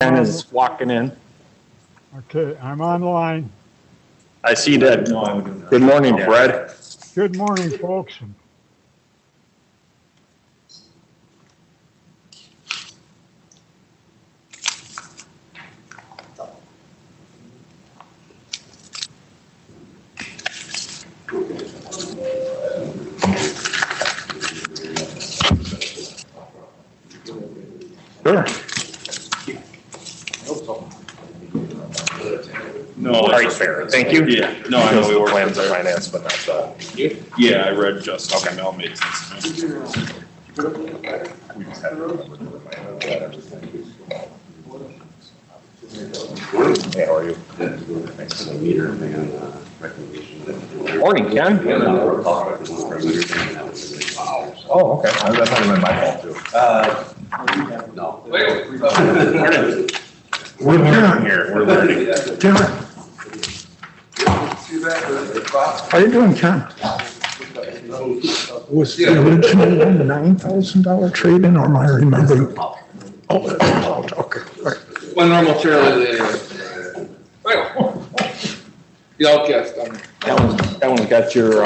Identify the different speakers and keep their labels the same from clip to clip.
Speaker 1: Ken is walking in.
Speaker 2: Okay, I'm online.
Speaker 1: I see that. Good morning, Fred.
Speaker 2: Good morning, folks.
Speaker 1: Sure.
Speaker 3: No,
Speaker 1: All right, fair. Thank you.
Speaker 3: Yeah, no, I know we were
Speaker 1: plans of finance, but not
Speaker 3: Yeah, I read Justin's email, made sense to me.
Speaker 1: Hey, how are you? Morning, Ken. Oh, okay. That might have been my fault too.
Speaker 4: No.
Speaker 1: We're learning here. We're learning.
Speaker 5: How you doing, Ken? Was the original one the $9,000 trade-in, or am I remembering? Oh, okay. All right.
Speaker 4: One normal trailer. The outcast.
Speaker 1: That one's got your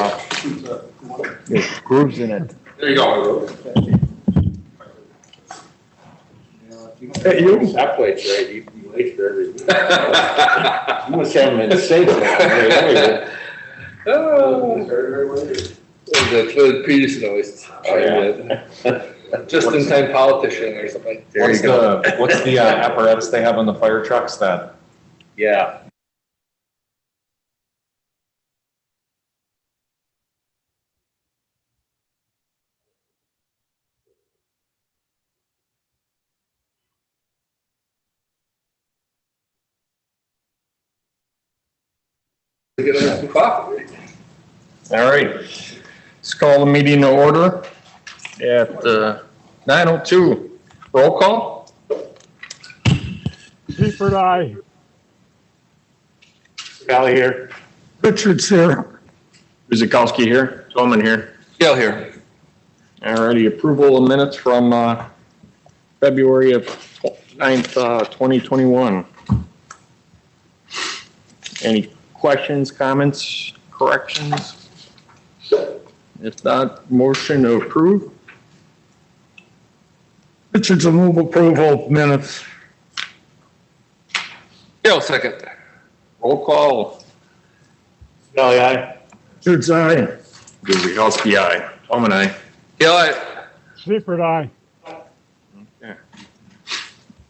Speaker 1: grooves in it.
Speaker 4: There you go.
Speaker 5: Hey, you?
Speaker 1: That plate's right. You wait for everything. You must have them in sync now.
Speaker 4: That's what Peterson always. Just in time politician or something.
Speaker 6: What's the apparatus they have on the fire trucks that?
Speaker 1: Yeah.
Speaker 4: Get us some coffee.
Speaker 1: All right. Let's call the meeting to order at 9:02. Roll call.
Speaker 2: Seifert, aye.
Speaker 1: Valley here.
Speaker 5: Richard's here.
Speaker 1: Guzikowski here. Tolman here.
Speaker 4: Gail here.
Speaker 1: All righty. Approval of minutes from February of 9th, 2021. Any questions, comments, corrections? If not, motion to approve.
Speaker 5: Richard's a move approval of minutes.
Speaker 4: Gail, second.
Speaker 1: Roll call. Valley, aye.
Speaker 5: Richard's aye.
Speaker 1: Guzikowski, aye. Tolman, aye.
Speaker 4: Gail, aye.
Speaker 2: Seifert, aye.
Speaker 1: Okay.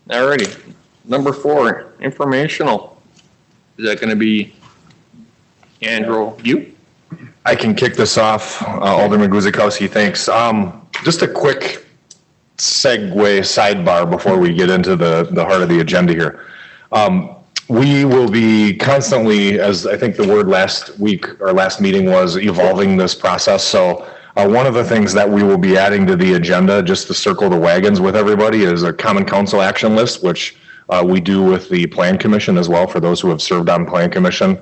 Speaker 1: All righty. Number 4, informational. Is that going to be Andrew, you?
Speaker 6: I can kick this off. Alderman Guzikowski, thanks. Just a quick segue sidebar before we get into the heart of the agenda here. We will be constantly, as I think the word last week or last meeting was, evolving this process. So one of the things that we will be adding to the agenda, just to circle the wagons with everybody, is a common council action list, which we do with the Plan Commission as well. For those who have served on Plan Commission,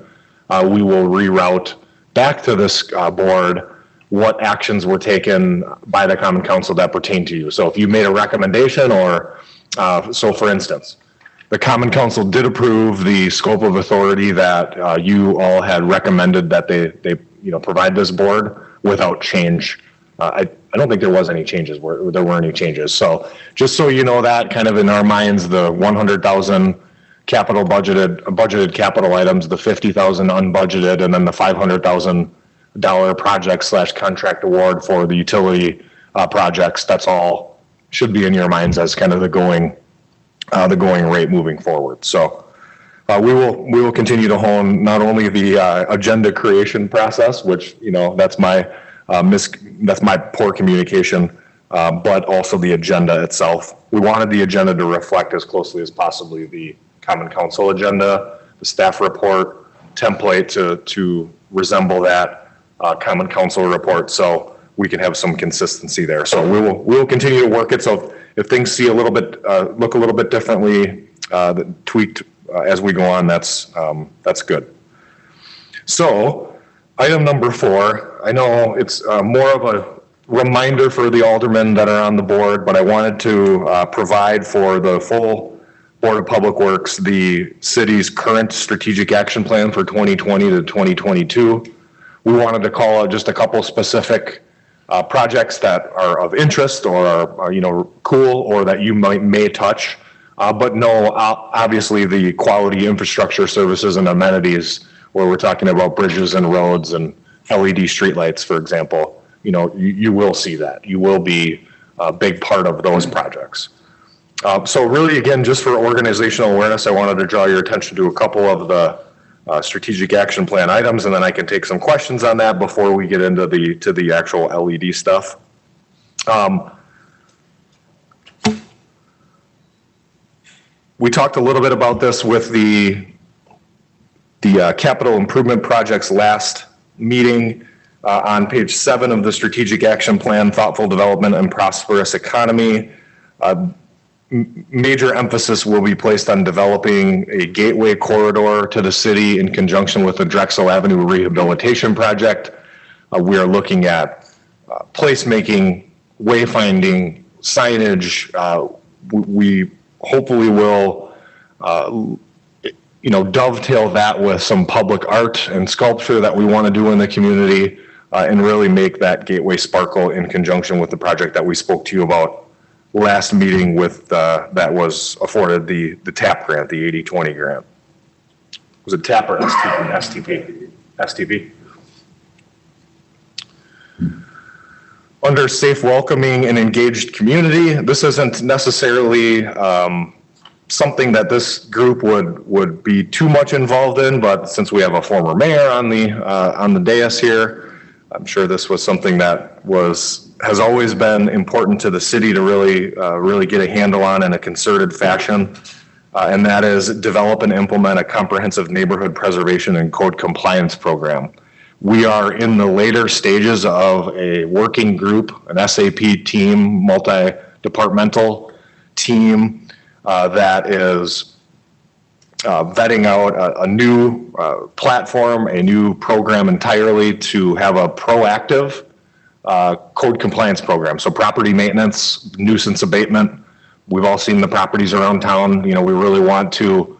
Speaker 6: we will reroute back to this board what actions were taken by the Common Council that pertain to you. So if you made a recommendation or, so for instance, the Common Council did approve the scope of authority that you all had recommended that they provide this board without change. I don't think there was any changes, there weren't any changes. So just so you know that, kind of in our minds, the 100,000 capital budgeted capital items, the 50,000 unbudgeted, and then the $500,000 project / contract award for the utility projects. That's all should be in your minds as kind of the going rate moving forward. So we will continue to hone not only the agenda creation process, which that's my poor communication, but also the agenda itself. We wanted the agenda to reflect as closely as possibly the Common Council agenda, the staff report template to resemble that Common Council report, so we can have some consistency there. So we will continue to work it. So if things see a little bit look a little bit differently, tweaked as we go on, that's good. So item number 4, I know it's more of a reminder for the aldermen that are on the board, but I wanted to provide for the full Board of Public Works the city's current strategic action plan for 2020 to 2022. We wanted to call out just a couple specific projects that are of interest or are, you know, cool, or that you may touch. But no, obviously the quality infrastructure services and amenities, where we're talking about bridges and roads and LED streetlights, for example, you know, you will see that. You will be a big part of those projects. So really, again, just for organizational awareness, I wanted to draw your attention to a couple of the strategic action plan items, and then I can take some questions on that before we get into the actual LED stuff. We talked a little bit about this with the capital improvement projects last meeting. On page 7 of the strategic action plan, thoughtful development and prosperous economy. Major emphasis will be placed on developing a gateway corridor to the city in conjunction with the Drexel Avenue rehabilitation project. We are looking at placemaking, wayfinding, signage. We hopefully will, you know, dovetail that with some public art and sculpture that we want to do in the community, and really make that gateway sparkle in conjunction with the project that we spoke to you about last meeting with, that was afforded the TAP grant, the 80/20 grant. Was it TAP or STP? STP. Under safe, welcoming, and engaged community, this isn't necessarily something that this group would be too much involved in, but since we have a former mayor on the dais here, I'm sure this was something that has always been important to the city to really get a handle on in a concerted fashion, and that is develop and implement a comprehensive neighborhood preservation and code compliance program. We are in the later stages of a working group, an SAP team, multi-departmental team that is vetting out a new platform, a new program entirely to have a proactive code compliance program. So property maintenance, nuisance abatement. We've all seen the properties around town. You know, we really want to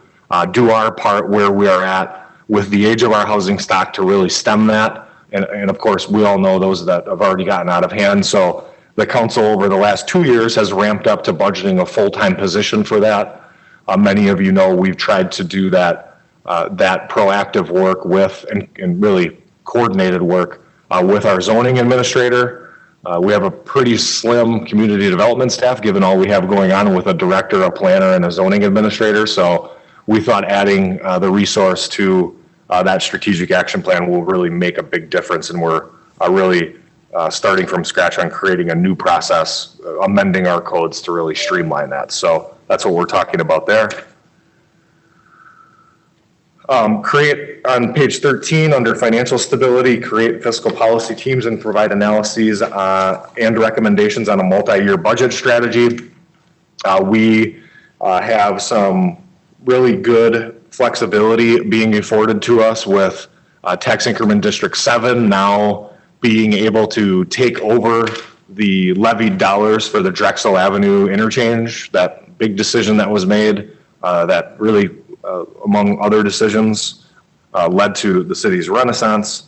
Speaker 6: do our part where we are at with the age of our housing stock to really stem that. And of course, we all know those that have already gotten out of hand. So the council over the last 2 years has ramped up to budgeting a full-time position for that. Many of you know we've tried to do that proactive work with and really coordinated work with our zoning administrator. We have a pretty slim community development staff, given all we have going on with a director, a planner, and a zoning administrator. So we thought adding the resource to that strategic action plan will really make a big difference, and we're really starting from scratch on creating a new process, amending our codes to really streamline that. So that's what we're talking about there. Create, on page 13, under financial stability, create fiscal policy teams and provide analyses and recommendations on a multi-year budget strategy. We have some really good flexibility being afforded to us with tax increment District 7 now being able to take over the levied dollars for the Drexel Avenue interchange. That big decision that was made that really, among other decisions, led to the city's renaissance.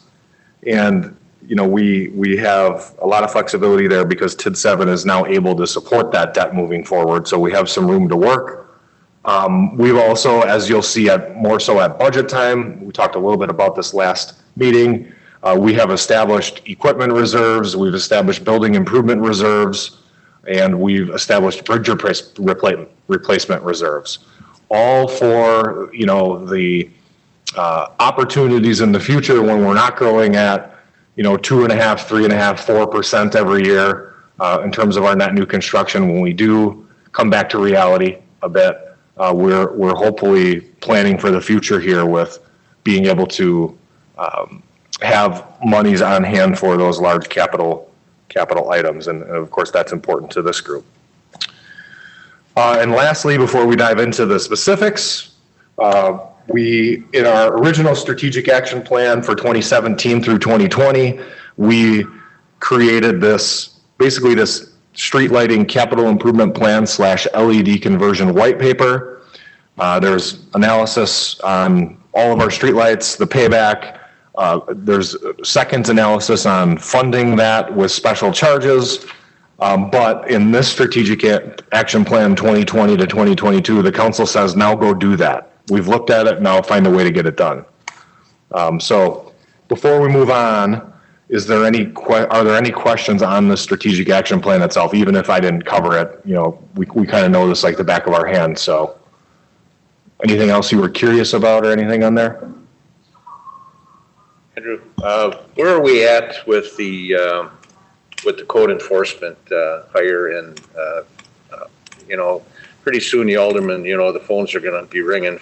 Speaker 6: And, you know, we have a lot of flexibility there because TID 7 is now able to support that debt moving forward. So we have some room to work. We've also, as you'll see more so at budget time, we talked a little bit about this last meeting. We have established equipment reserves, we've established building improvement reserves, and we've established bridge replacement reserves. All for, you know, the opportunities in the future when we're not growing at, you know, 2.5%, 3.5%, 4% every year in terms of our net new construction. When we do come back to reality a bit, we're hopefully planning for the future here with being able to have monies on hand for those large capital items. And of course, that's important to this group. And lastly, before we dive into the specifics, in our original strategic action plan for 2017 through 2020, we created basically this street lighting capital improvement plan / LED conversion white paper. There's analysis on all of our streetlights, the payback. There's second analysis on funding that with special charges. But in this strategic action plan 2020 to 2022, the council says now go do that. We've looked at it, now find a way to get it done. So before we move on, are there any questions on the strategic action plan itself? Even if I didn't cover it, you know, we kind of know this like the back of our hand. So anything else you were curious about or anything on there?
Speaker 7: Andrew, where are we at with the code enforcement hire? And you know, pretty soon the aldermen, you know, the phones are going to be ringing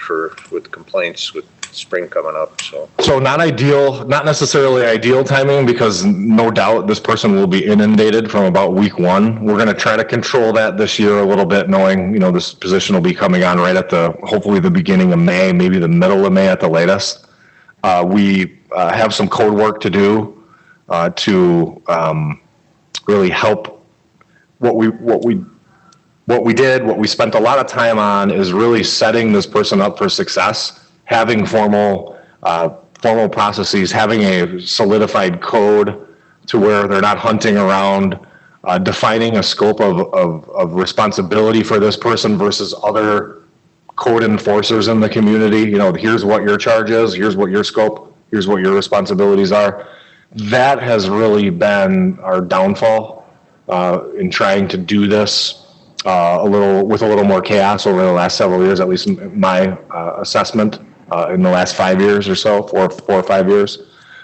Speaker 7: with complaints with spring coming up. So
Speaker 6: not ideal, not necessarily ideal timing, because no doubt this person will be inundated from about week 1. We're going to try to control that this year a little bit, knowing, you know, this position will be coming on right at hopefully the beginning of May, maybe the middle of May at the latest. We have some code work to do to really help. What we spent a lot of time on is really setting this person up for success, having formal processes, having a solidified code to where they're not hunting around, defining a scope of responsibility for this person versus other code enforcers in the community. You know, here's what your charge is, here's what your scope, here's what your responsibilities are. That has really been our downfall in trying to do this with a little more chaos over the last several years, at least in my assessment, in the last 5 years or so, 4 or 5 years.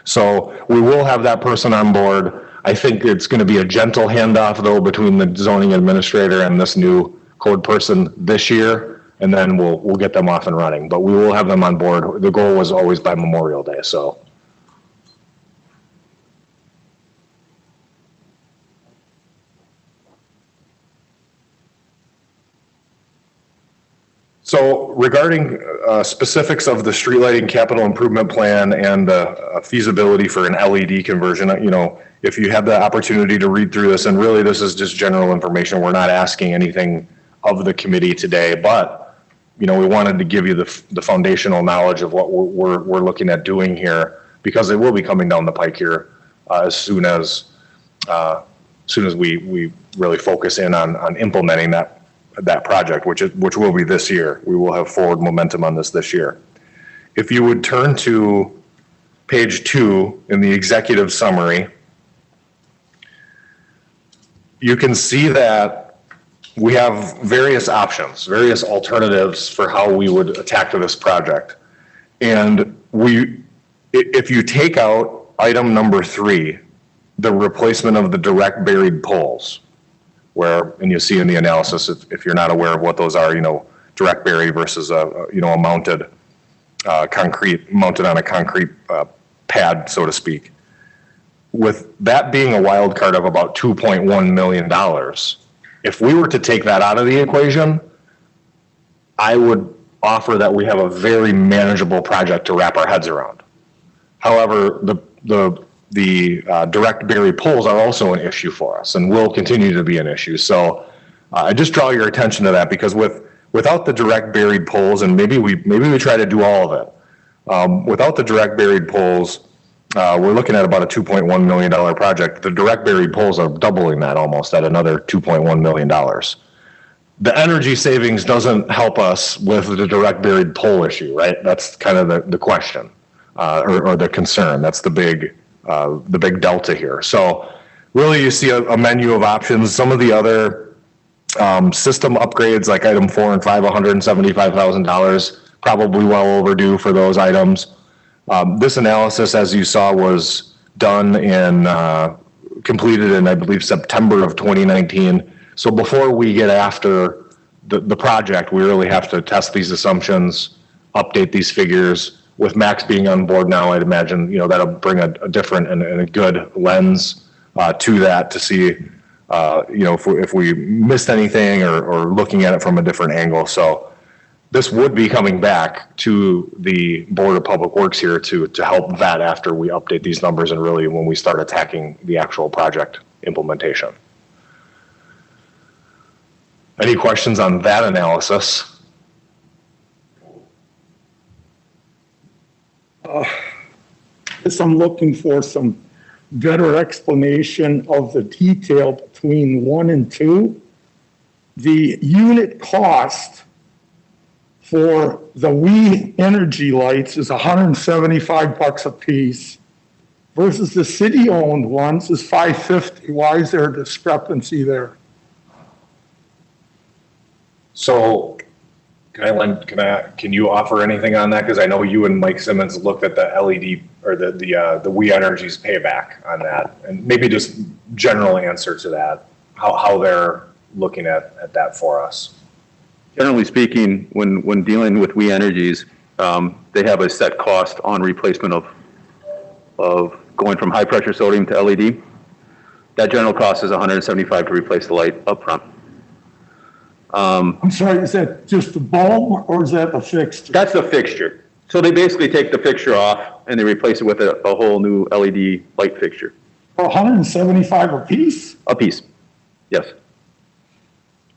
Speaker 6: So we will have that person on board. I think it's going to be a gentle handoff though between the zoning administrator and this new code person this year, and then we'll get them off and running. But we will have them on board. The goal was always by Memorial Day, so. So regarding specifics of the street lighting capital improvement plan and the feasibility for an LED conversion, you know, if you have the opportunity to read through this, and really this is just general information, we're not asking anything of the committee today, but, you know, we wanted to give you the foundational knowledge of what we're looking at doing here, because it will be coming down the pike here as soon as we really focus in on implementing that project, which will be this year. We will have forward momentum on this year. If you would turn to page 2 in the executive summary, you can see that we have various options, various alternatives for how we would attack this project. And if you take out item number 3, the replacement of the direct buried poles, and you see in the analysis, if you're not aware of what those are, you know, direct buried versus a mounted mounted on a concrete pad, so to speak. With that being a wild card of about $2.1 million, if we were to take that out of the equation, I would offer that we have a very manageable project to wrap our heads around. However, the direct buried poles are also an issue for us and will continue to be an issue. So I just draw your attention to that, because without the direct buried poles, and maybe we try to do all of it. Without the direct buried poles, we're looking at about a $2.1 million project. The direct buried poles are doubling that almost at another $2.1 million. The energy savings doesn't help us with the direct buried pole issue, right? That's kind of the question or the concern. That's the big delta here. So really you see a menu of options. Some of the other system upgrades like item 4 and 5, $175,000, probably well overdue for those items. This analysis, as you saw, was done completed in, I believe, September of 2019. So before we get after the project, we really have to test these assumptions, update these figures. With Max being on board now, I'd imagine, you know, that'll bring a different and a good lens to that to see, you know, if we missed anything or looking at it from a different angle. So this would be coming back to the Board of Public Works here to help that after we update these numbers and really when we start attacking the actual project implementation. Any questions on that analysis?
Speaker 5: guess I'm looking for some better explanation of the detail between 1 and 2. The unit cost for the WE Energy lights is $175 a piece versus the city-owned ones is $550. Why is there a discrepancy there?
Speaker 6: So can you offer anything on that? Because I know you and Mike Simmons looked at the LED or the We Energy's payback on that, and maybe just general answer to that, how they're looking at that for us.
Speaker 8: Generally speaking, when dealing with We Energies, they have a set cost on replacement of going from high pressure sodium to LED. That general cost is $175 to replace the light up front.
Speaker 5: I'm sorry, is that just the bulb or is that the fixture?
Speaker 8: That's the fixture. So they basically take the fixture off and they replace it with a whole new LED light fixture.
Speaker 5: For $175 a piece?
Speaker 8: A piece, yes.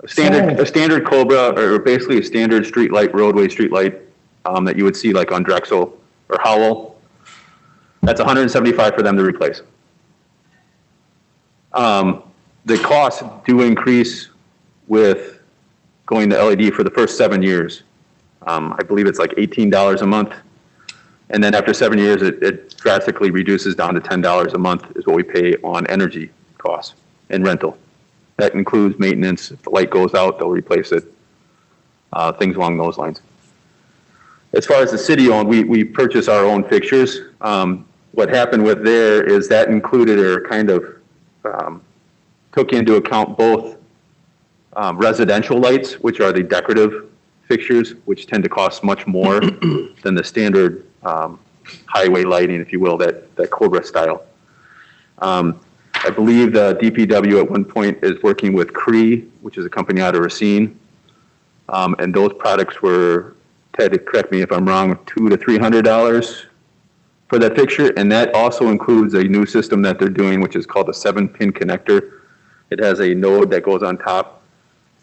Speaker 8: A standard Cobra, or basically a standard street light, roadway street light that you would see like on Drexel or Howell. That's $175 for them to replace. The costs do increase with going to LED for the first 7 years. I believe it's like $18 a month. And then after 7 years, it drastically reduces down to $10 a month is what we pay on energy costs and rental. That includes maintenance. If the light goes out, they'll replace it. Things along those lines. As far as the city-owned, we purchase our own fixtures. What happened with there is that included or kind of took into account both residential lights, which are the decorative fixtures, which tend to cost much more than the standard highway lighting, if you will, that Cobra style. I believe the DPW at one point is working with CREES, which is a company out of Racine. And those products were, Ted, correct me if I'm wrong, $200 to $300 for that fixture. And that also includes a new system that they're doing, which is called a 7-pin connector. It has a node that goes on top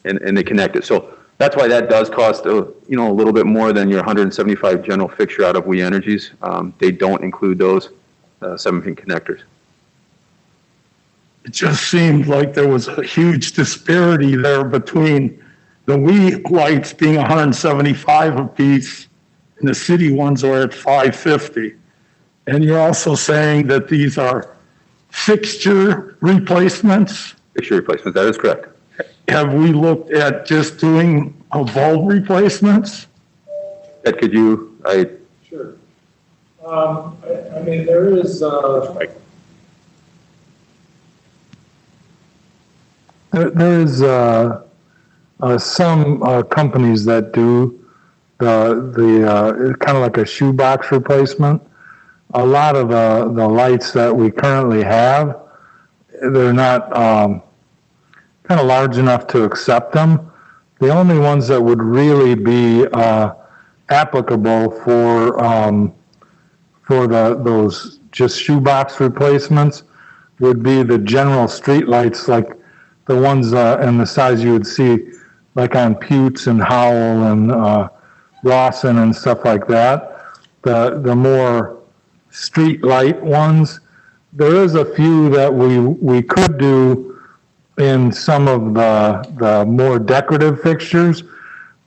Speaker 8: and they connect it. So that's why that does cost a little bit more than your $175 general fixture out of We Energies. They don't include those 7-pin connectors.
Speaker 5: It just seemed like there was a huge disparity there between the WE lights being $175 a piece and the city ones are at $550. And you're also saying that these are fixture replacements?
Speaker 8: Fixture replacements, that is correct.
Speaker 5: Have we looked at just doing bulb replacements?
Speaker 8: Ed, could you,
Speaker 9: Sure. I mean, there is,
Speaker 5: There is some companies that do the kind of like a shoebox replacement. A lot of the lights that we currently have, they're not kind of large enough to accept them. The only ones that would really be applicable for those just shoebox replacements would be the general street lights, like the ones in the size you would see like on Putes and Howell and Rawson and stuff like that. The more street light ones, there is a few that we could do in some of the more decorative fixtures,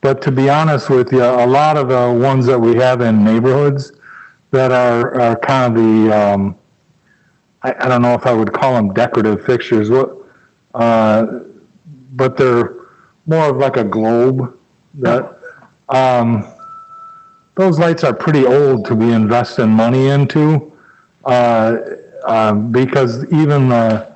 Speaker 5: but to be honest with you, a lot of the ones that we have in neighborhoods that are kind of the I don't know if I would call them decorative fixtures, but they're more of like a globe. That those lights are pretty old to be investing money into, because even the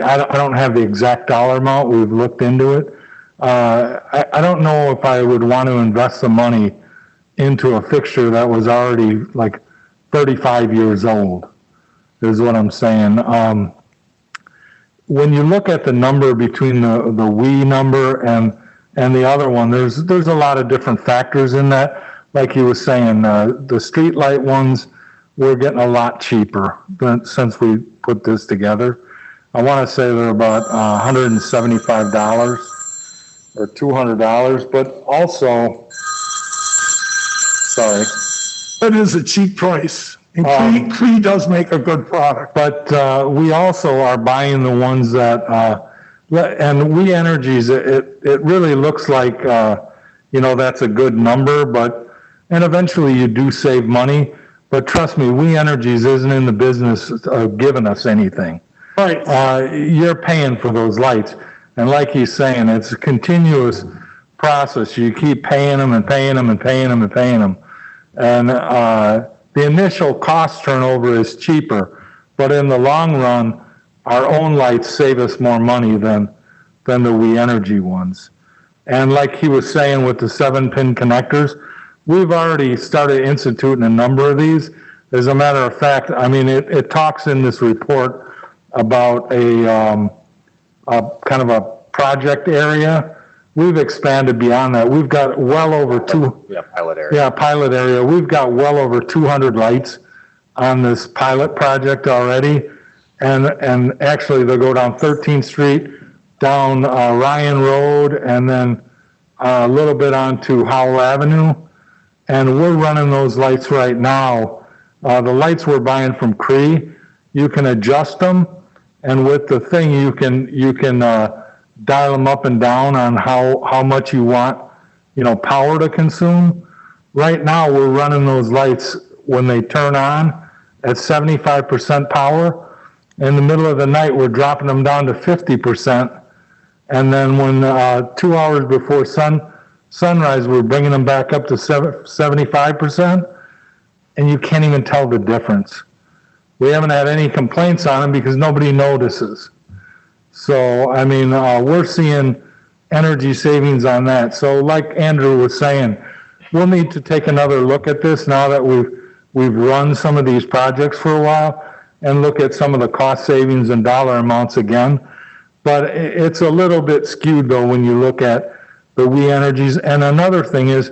Speaker 5: I don't have the exact dollar amount. We've looked into it. I don't know if I would want to invest the money into a fixture that was already like 35 years old, is what I'm saying. When you look at the number between the WE number and the other one, there's a lot of different factors in that. Like he was saying, the street light ones, we're getting a lot cheaper since we put this together. I want to say they're about $175 or $200, but also, sorry,
Speaker 10: That is a cheap price. And CREES does make a good product.
Speaker 5: But we also are buying the ones that, and We Energies, it really looks like, that's a good number, and eventually you do save money. But trust me, We Energies isn't in the business of giving us anything.
Speaker 10: Right.
Speaker 5: You're paying for those lights. And like he's saying, it's a continuous process. You keep paying them and paying them and paying them and paying them. And the initial cost turnover is cheaper, but in the long run, our own lights save us more money than the We Energy ones. And like he was saying with the 7-pin connectors, we've already started instituting a number of these. As a matter of fact, I mean, it talks in this report about a kind of a project area. We've expanded beyond that. We've got well over
Speaker 6: pilot area.
Speaker 5: Yeah, pilot area. We've got well over 200 lights on this pilot project already. And actually they'll go down 13th Street, down Ryan Road, and then a little bit onto Howell Avenue. And we're running those lights right now. The lights we're buying from CREES, you can adjust them. And with the thing, you can dial them up and down on how much you want, power to consume. Right now, we're running those lights when they turn on at 75% power. In the middle of the night, we're dropping them down to 50%. And then when 2 hours before sunrise, we're bringing them back up to 75%. And you can't even tell the difference. We haven't had any complaints on them because nobody notices. So, I mean, we're seeing energy savings on that. So like Andrew was saying, we'll need to take another look at this now that we've run some of these projects for a while and look at some of the cost savings and dollar amounts again. But it's a little bit skewed though when you look at the We Energies. And another thing is,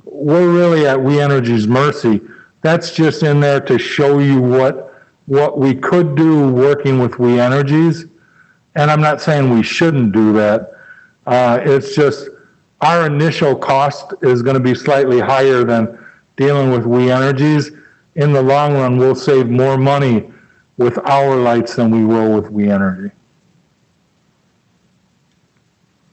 Speaker 5: we're really at We Energies' mercy. That's just in there to show you what we could do working with We Energies. And I'm not saying we shouldn't do that. It's just our initial cost is going to be slightly higher than dealing with We Energies. In the long run, we'll save more money with our lights than we will with We Energy.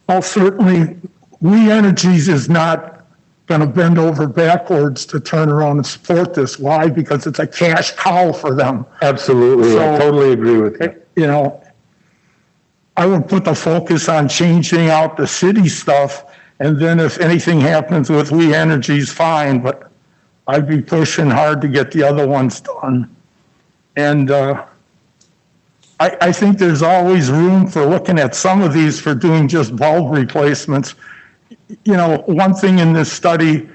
Speaker 10: Well, certainly, We Energies is not going to bend over backwards to turn around and support this. Why? Because it's a cash cow for them.
Speaker 5: Absolutely. So, I totally agree with you.
Speaker 10: I would put the focus on changing out the city stuff, and then if anything happens with We Energies, fine, but I'd be pushing hard to get the other ones done. And I think there's always room for looking at some of these for doing just bulb replacements. One thing in this study,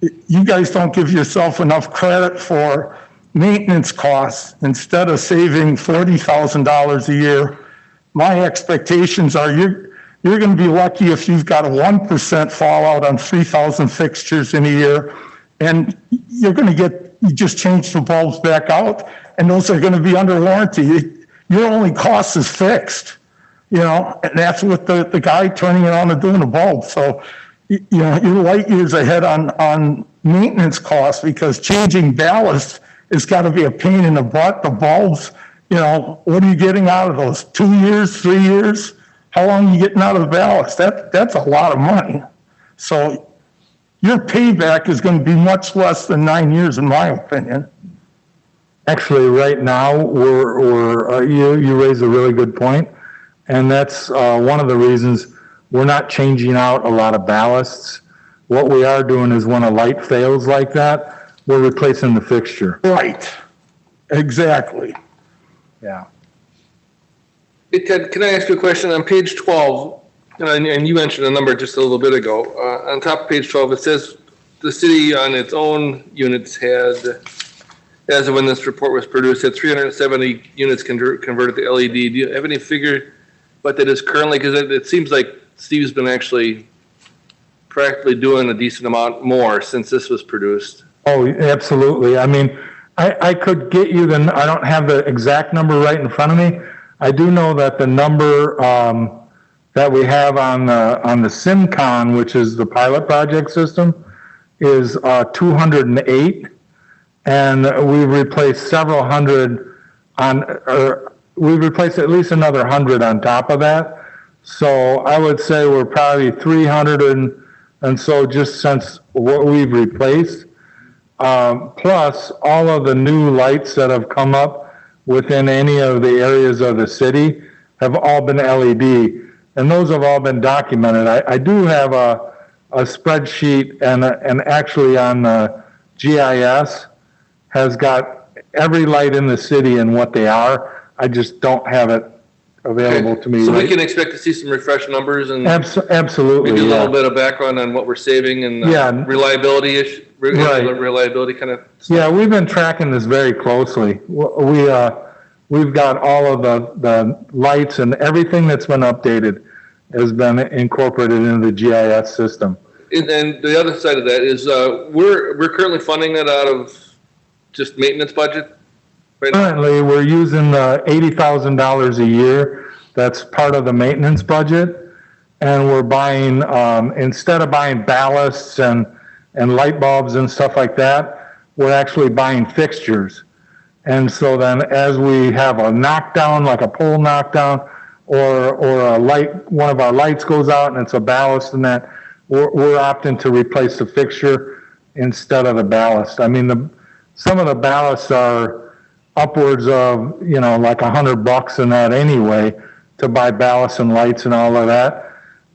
Speaker 10: you guys don't give yourself enough credit for maintenance costs. Instead of saving $40,000 a year, my expectations are you're going to be lucky if you've got a 1% fallout on 3,000 fixtures in a year, and you just change the bulbs back out, and those are going to be under warranty. Your only cost is fixed, and that's with the guy turning it on and doing the bulb. So, you're light years ahead on maintenance costs, because changing ballast has got to be a pain in the butt. The bulbs, what are you getting out of those? 2 years, 3 years? How long are you getting out of the ballast? That's a lot of money. So your payback is going to be much less than 9 years, in my opinion.
Speaker 5: Actually, right now, you raise a really good point, and that's one of the reasons we're not changing out a lot of ballasts. What we are doing is when a light fails like that, we're replacing the fixture.
Speaker 10: Right. Exactly.
Speaker 5: Yeah.
Speaker 4: Hey, Ted, can I ask you a question? On page 12, and you mentioned a number just a little bit ago, on top of page 12, it says the city on its own units had, as of when this report was produced, had 370 units converted to LED. Do you have any figure what that is currently? Because it seems like Steve's been actually practically doing a decent amount more since this was produced.
Speaker 5: Oh, absolutely. I mean, I could get you I don't have the exact number right in front of me. I do know that the number that we have on the SimCon, which is the pilot project system, is 208. And we've replaced several hundred we've replaced at least another 100 on top of that. So I would say we're probably 300 and so just since what we've replaced. Plus all of the new lights that have come up within any of the areas of the city have all been LED. And those have all been documented. I do have a spreadsheet and actually on the GIS has got every light in the city and what they are. I just don't have it available to me.
Speaker 4: So we
Speaker 5: right.
Speaker 4: can expect to see some refresh numbers and
Speaker 5: Absolutely.
Speaker 4: maybe a
Speaker 5: yeah.
Speaker 4: little bit of background on what we're saving and reliability issue,
Speaker 5: Right.
Speaker 4: reliability kind of stuff.
Speaker 5: Yeah, we've been tracking this very closely. We've got all of the lights and everything that's been updated has been incorporated into the GIS system.
Speaker 4: And the other side of that is we're currently funding it out of just maintenance budget right now.
Speaker 5: Currently, we're using $80,000 a year. That's part of the maintenance budget. And we're buying, instead of buying ballasts and light bulbs and stuff like that, we're actually buying fixtures. And so then as we have a knockdown, like a pole knockdown, or a light, one of our lights goes out and it's a ballast and that, we're opting to replace the fixture instead of the ballast. I mean, some of the ballasts are upwards of, like $100 and that anyway, to buy ballast and lights and all of that.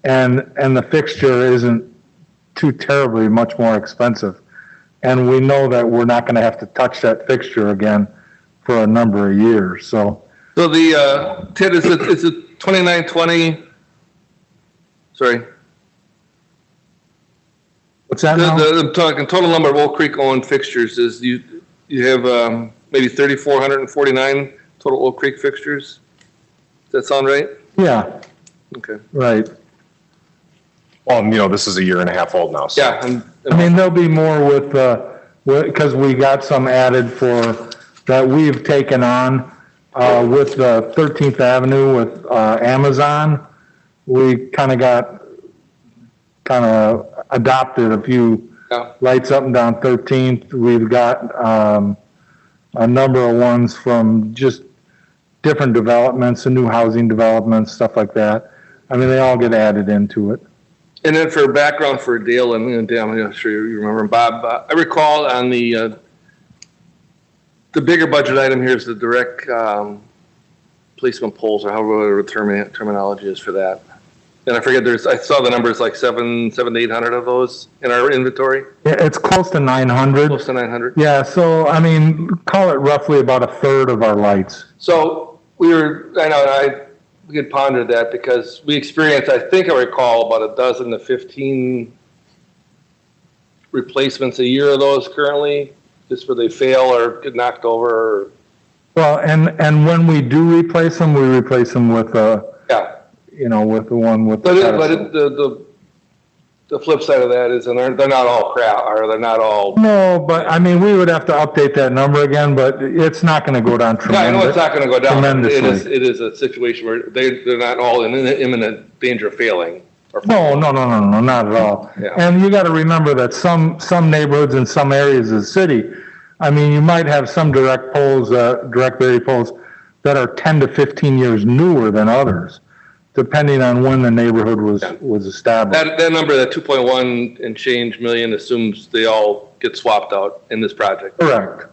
Speaker 5: And the fixture isn't too terribly much more expensive. And we know that we're not going to have to touch that fixture again for a number of years. So
Speaker 4: the Ted, is it 2920? Sorry.
Speaker 5: what's that now?
Speaker 4: I'm talking total number of Oak Creek owned fixtures is you have maybe 3,449 total Oak Creek fixtures. Does that sound right?
Speaker 5: Yeah.
Speaker 4: Okay.
Speaker 5: Right.
Speaker 6: Well, this is a year and a half old now. So.
Speaker 4: Yeah.
Speaker 5: I mean, there'll be more with because we got some added that we've taken on with the 13th Avenue with Amazon. We kind of adopted a few lights up and down 13th. We've got a number of ones from just different developments and new housing developments, stuff like that. I mean, they all get added into it.
Speaker 4: And then for background for Dale and Dale, I'm sure you remember Bob. I recall on the bigger budget item here is the direct placement poles, or however the terminology is for that. And I forget, I saw the numbers like 700 to 800 of those in our inventory.
Speaker 5: Yeah, it's close to 900.
Speaker 4: Close to 900.
Speaker 5: Yeah, so I mean, call it roughly about a third of our lights.
Speaker 4: So we had pondered that because we experienced, I think I recall, about 12 to 15 replacements a year of those currently, just where they fail or get knocked over.
Speaker 5: Well, and when we do replace them, we replace them with with the one with
Speaker 4: the flip side of that is, and they're not all crap, or they're not all.
Speaker 5: No, but I mean, we would have to update that number again, but it's not going to go down tremendously.
Speaker 4: Yeah, I know it's not going to go down.
Speaker 5: Tremendously.
Speaker 4: It is a situation where they're not all in imminent danger of failing.
Speaker 5: No, not at all.
Speaker 4: Yeah.
Speaker 5: And you got to remember that some neighborhoods in some areas of the city, I mean, you might have some direct vary poles that are 10 to 15 years newer than others, depending on when the neighborhood was established.
Speaker 4: That number, that 2.1 and change million, assumes they all get swapped out in this project.
Speaker 5: Correct.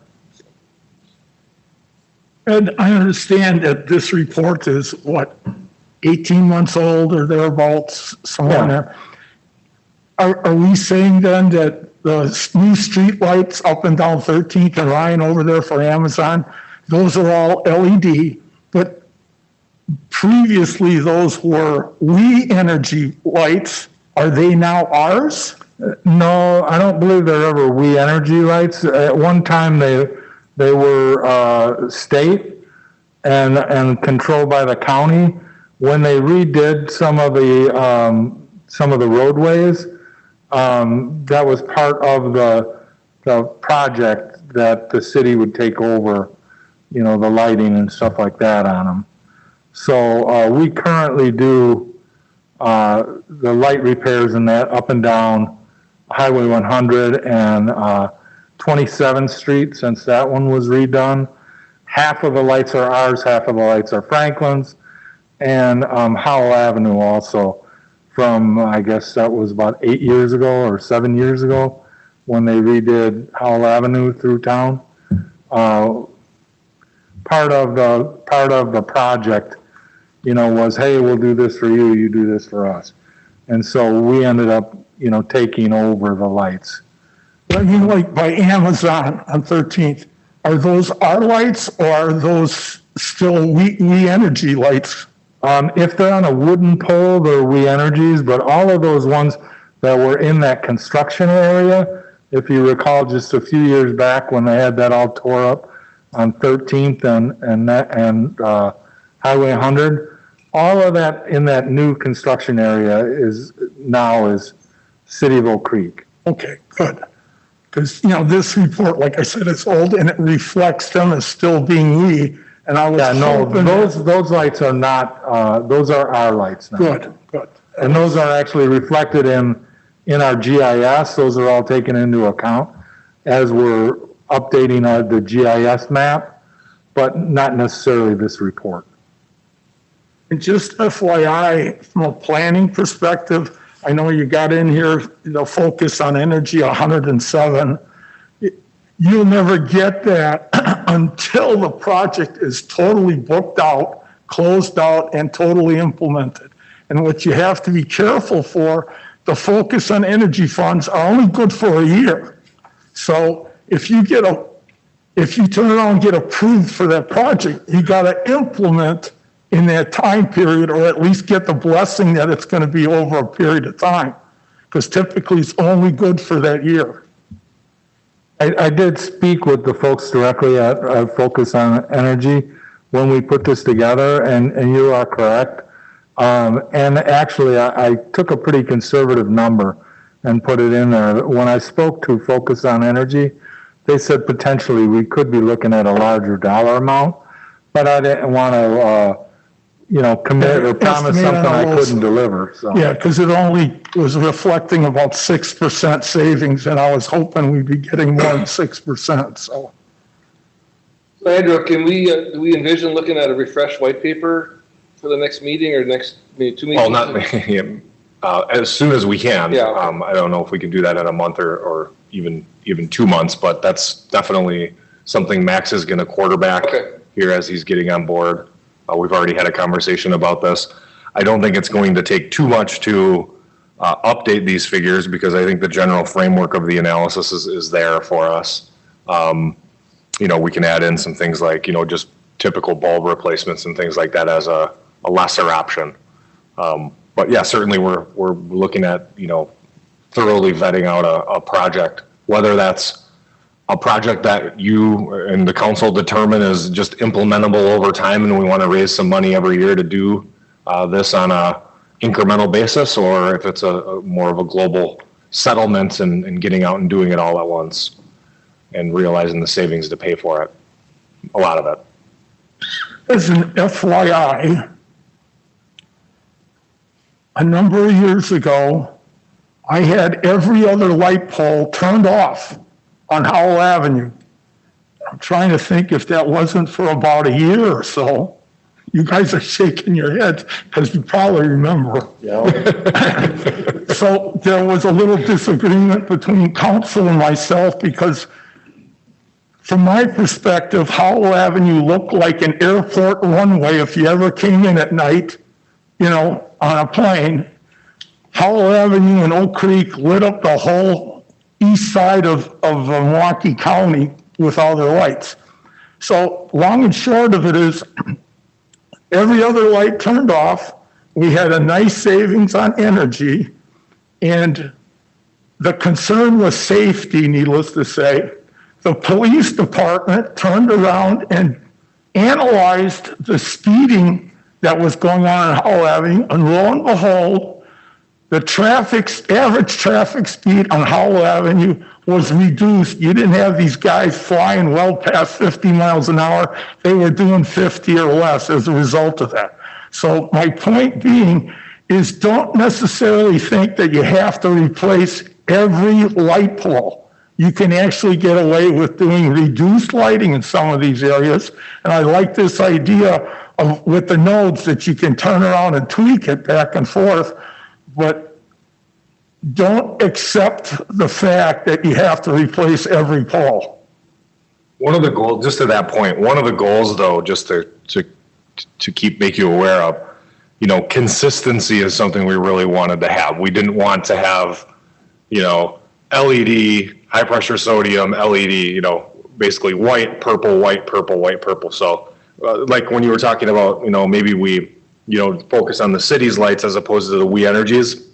Speaker 10: And I understand that this report is 18 months old or thereabouts, somewhere in there. Are we saying then that the new street lights up and down 13th and Ryan over there for Amazon, those are all LED, but previously those were We Energy lights. Are they now ours?
Speaker 5: No, I don't believe they're ever We Energy lights. At one time they were state and controlled by the county. When they redid some of the roadways, that was part of the project that the city would take over, the lighting and stuff like that on them. So we currently do the light repairs and that up and down Highway 100 and 27th Street, since that one was redone. Half of the lights are ours, half of the lights are Franklin's. And Howell Avenue also, from, I guess that was about 8 years ago or 7 years ago, when they redid Howell Avenue through town. Part of the project, was, hey, we'll do this for you, you do this for us. And so we ended up, taking over the lights.
Speaker 10: I mean, like by Amazon on 13th, are those our lights or are those still we energy lights?
Speaker 5: If they're on a wooden pole, they're We Energies, but all of those ones that were in that construction area, if you recall just a few years back when they had that all tore up on 13th and Highway 100, all of that in that new construction area is City of Oak Creek.
Speaker 10: Okay, good. Because, this report, like I said, it's old and it reflects them as still being we. And I was hoping
Speaker 5: those lights are not, those are our lights now.
Speaker 10: Good.
Speaker 5: And those are actually reflected in our GIS. Those are all taken into account as we're updating the GIS map, but not necessarily this report.
Speaker 10: And just FYI, from a planning perspective, I know you got in here, the focus on energy 107. You'll never get that until the project is totally booked out, closed out, and totally implemented. And what you have to be careful for, the focus on energy funds are only good for a year. So if you turn around and get approved for that project, you got to implement in that time period, or at least get the blessing that it's going to be over a period of time, because typically it's only good for that year.
Speaker 5: I did speak with the folks directly at Focus on Energy when we put this together, and you are correct. And actually, I took a pretty conservative number and put it in there. When I spoke to Focus on Energy, they said potentially we could be looking at a larger dollar amount, but I didn't want to, commit or promise something I couldn't deliver. So.
Speaker 10: Yeah, because it only was reflecting about 6% savings, and I was hoping we'd be getting more than 6%. So,
Speaker 4: Andrew, can we do we envision looking at a refreshed white paper for the next meeting or next maybe 2 meetings?
Speaker 6: Well, not as soon as we can.
Speaker 4: Yeah.
Speaker 6: I don't know if we can do that in a month or even 2 months, but that's definitely something Max is going to quarterback here as he's getting on board. We've already had a conversation about this. I don't think it's going to take too much to update these figures, because I think the general framework of the analysis is there for us. We can add in some things like, just typical bulb replacements and things like that as a lesser option. But yeah, certainly we're looking at, thoroughly vetting out a project, whether that's a project that you and the council determine is just implementable over time, and we want to raise some money every year to do this on a incremental basis, or if it's a more of a global settlement and getting out and doing it all at once and realizing the savings to pay for it, a lot of it.
Speaker 10: as an FYI, a number of years ago, I had every other light pole turned off on Howell Avenue. I'm trying to think if that wasn't for about a year or so. You guys are shaking your heads because you probably remember.
Speaker 1: Yeah.
Speaker 10: So there was a little disagreement between council and myself because from my perspective, Howell Avenue looked like an airport runway if you ever came in at night, on a plane. Howell Avenue and Oak Creek lit up the whole east side of Milwaukee County with all their lights. So long and short of it is, every other light turned off. We had a nice savings on energy, and the concern was safety, needless to say. The police department turned around and analyzed the speeding that was going on Howell Avenue, and lo and behold, the average traffic speed on Howell Avenue was reduced. You didn't have these guys flying well past 50 miles an hour. They were doing 50 or less as a result of that. So my point being is don't necessarily think that you have to replace every light pole. you can actually get away with doing reduced lighting in some of these areas. And I like this idea of with the nodes that you can turn around and tweak it back and forth, but don't accept the fact that you have to replace every pole.
Speaker 6: One of the goals, just to that point, one of the goals though, just to keep, make you aware of, you know, consistency is something we really wanted to have. We didn't want to have, you know, LED, high pressure sodium, LED, you know, basically white, purple, white, purple, white, purple. So like when you were talking about, you know, maybe we, you know, focus on the city's lights as opposed to the We Energies.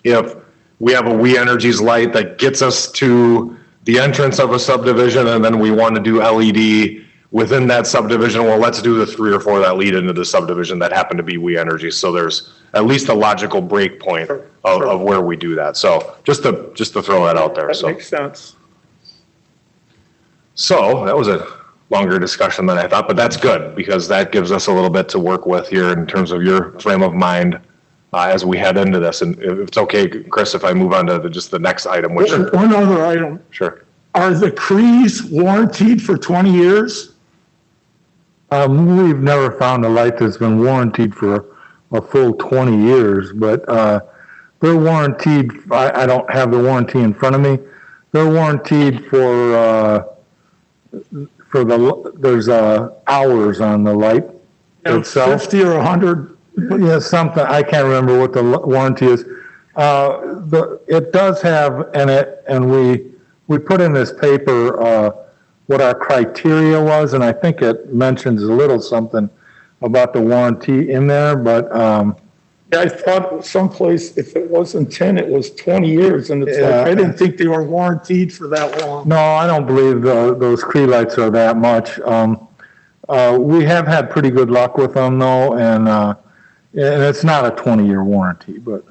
Speaker 6: If we have a We Energies light that gets us to the entrance of a subdivision and then we want to do LED within that subdivision, well, let's do the 3 or 4 that lead into the subdivision that happen to be We Energies. So there's at least a logical break point of where we do that. So just to throw that out there.
Speaker 10: That
Speaker 6: So
Speaker 10: makes sense.
Speaker 6: So that was a longer discussion than I thought, but that's good because that gives us a little bit to work with here in terms of your frame of mind as we head into this. And if it's okay, Chris, if I move on to just the next item, which
Speaker 10: One other item.
Speaker 6: sure.
Speaker 10: Are the CREES warranted for 20 years?
Speaker 5: We've never found a light that's been warranted for a full 20 years, but they're warranted. I don't have the warranty in front of me. They're warranted for there's hours on the light itself.
Speaker 10: 50 or 100?
Speaker 5: Yeah, something. I can't remember what the warranty is. It does have in it, and we put in this paper what our criteria was, and I think it mentions a little something about the warranty in there, but
Speaker 10: I thought someplace, if it wasn't 10, it was 20 years, and it's like, I didn't think they were warranted for that long.
Speaker 5: no, I don't believe those CREE lights are that much. We have had pretty good luck with them though, and it's not a 20-year warranty, but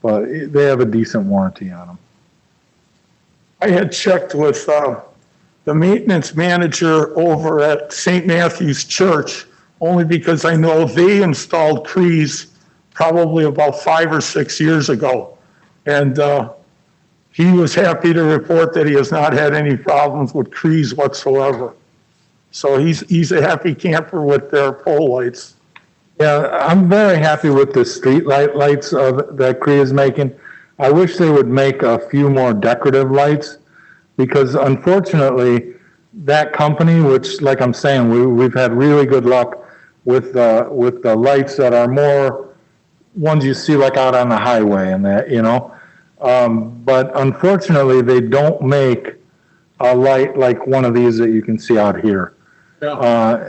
Speaker 5: they have a decent warranty on them.
Speaker 10: I had checked with the maintenance manager over at St. Matthew's Church, only because I know they installed CREES probably about 5 or 6 years ago. And he was happy to report that he has not had any problems with CREES whatsoever. So he's a happy camper with their pole lights.
Speaker 5: Yeah, I'm very happy with the street lights that CREE is making. I wish they would make a few more decorative lights because unfortunately that company, which like I'm saying, we've had really good luck with the lights that are more ones you see like out on the highway and that, you know. But unfortunately they don't make a light like one of these that you can see out here.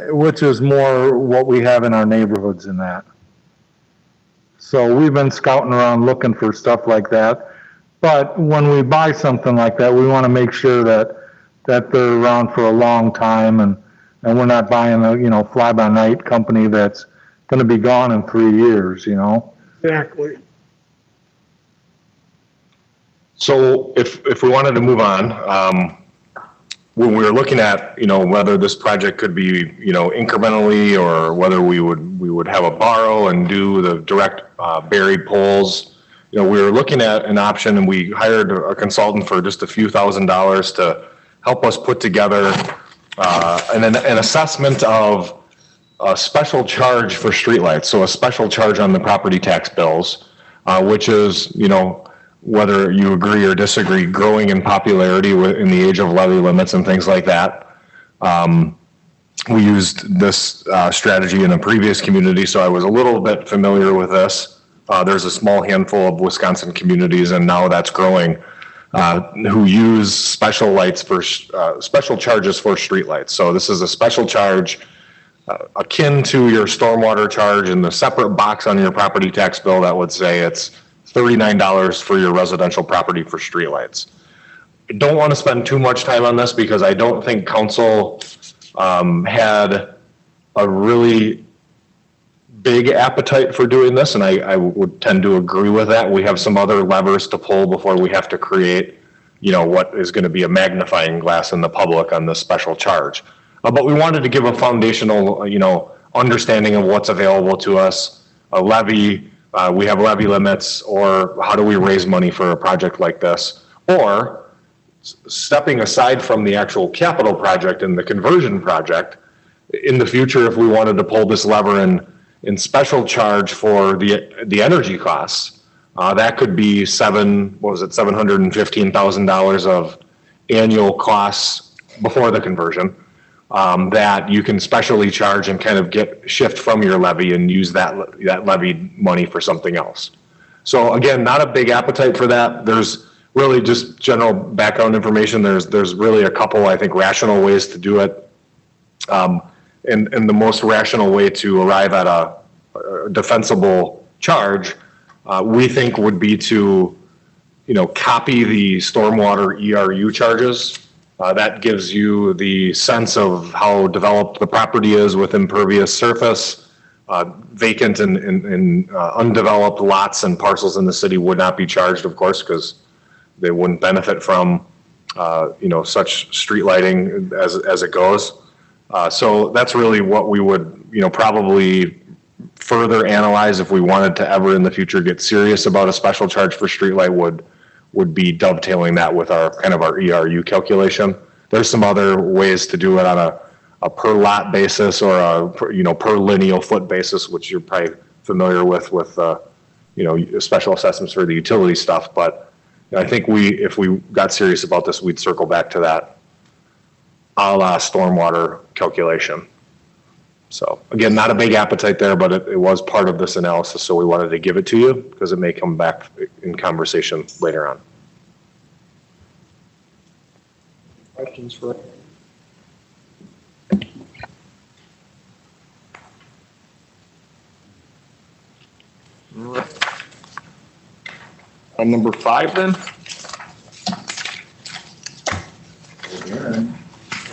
Speaker 5: Which is more what we have in our neighborhoods in that. So we've been scouting around looking for stuff like that. But when we buy something like that, we want to make sure that they're around for a long time and we're not buying a, fly-by-night company that's going to be gone in 3 years, you know?
Speaker 10: Exactly.
Speaker 6: So if we wanted to move on, when we were looking at, whether this project could be, incrementally or whether we would have a borrow and do the direct buried poles, we were looking at an option and we hired a consultant for just a few $1,000s to help us put together an assessment of a special charge for streetlights. So a special charge on the property tax bills, which is, whether you agree or disagree, growing in popularity in the age of levy limits and things like that. We used this strategy in a previous community, so I was a little bit familiar with this. There's a small handful of Wisconsin communities, and now that's growing, who use special lights for special charges for streetlights. So this is a special charge akin to your stormwater charge in the separate box on your property tax bill that would say it's $39 for your residential property for streetlights. I don't want to spend too much time on this because I don't think council had a really big appetite for doing this, and I would tend to agree with that. We have some other levers to pull before we have to create, what is going to be a magnifying glass in the public on this special charge. But we wanted to give a foundational, understanding of what's available to us, a levy. We have levy limits, or how do we raise money for a project like this? Or stepping aside from the actual capital project and the conversion project, in the future, if we wanted to pull this lever in special charge for the energy costs, that could be $715,000 of annual costs before the conversion, that you can specially charge and kind of shift from your levy and use that levy money for something else. So again, not a big appetite for that. There's really just general background information. There's really a couple, I think, rational ways to do it. And the most rational way to arrive at a defensible charge, we think would be to, copy the stormwater ERU charges. That gives you the sense of how developed the property is with impervious surface. Vacant and undeveloped lots and parcels in the city would not be charged, of course, because they wouldn't benefit from, such street lighting as it goes. So that's really what we would, probably further analyze if we wanted to ever in the future get serious about a special charge for streetlight would be dovetailing that with our ERU calculation. There's some other ways to do it on a per lot basis or per lineal foot basis, which you're probably familiar with special assessments for the utility stuff. But I think if we got serious about this, we'd circle back to that a la stormwater calculation. So again, not a big appetite there, but it was part of this analysis, so we wanted to give it to you because it may come back in conversation later on.
Speaker 1: Questions for? All right. On number 5 then?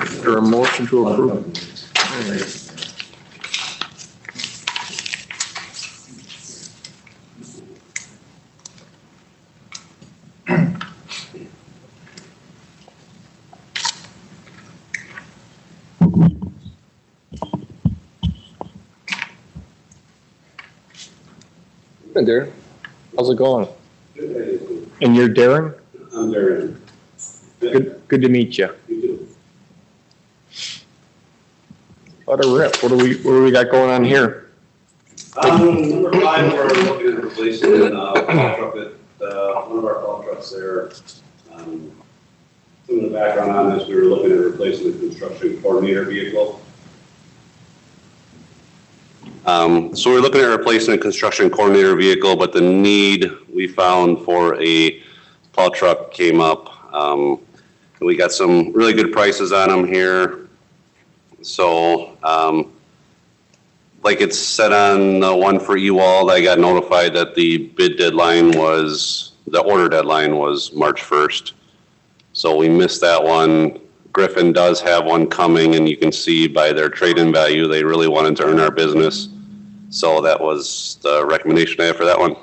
Speaker 1: Is there a motion to approve?
Speaker 4: Hey, Darren.
Speaker 1: How's it going? And you're Darren?
Speaker 11: I'm Darren.
Speaker 1: Good to meet you.
Speaker 11: You too.
Speaker 1: What a rip. What do we got going on here?
Speaker 11: Number 5, we're looking at replacing a plow truck at one of our plow trucks there. Some of the background on this, we were looking at replacing the construction coordinator vehicle.
Speaker 8: So we're looking at replacing a construction coordinator vehicle, but the need we found for a plow truck came up. We got some really good prices on them here. So, like it's set on the one for Ewald, I got notified that the order deadline was March 1st. So we missed that one. Griffin does have one coming, and you can see by their trade-in value, they really wanted to earn our business. So that was the recommendation I have for that one.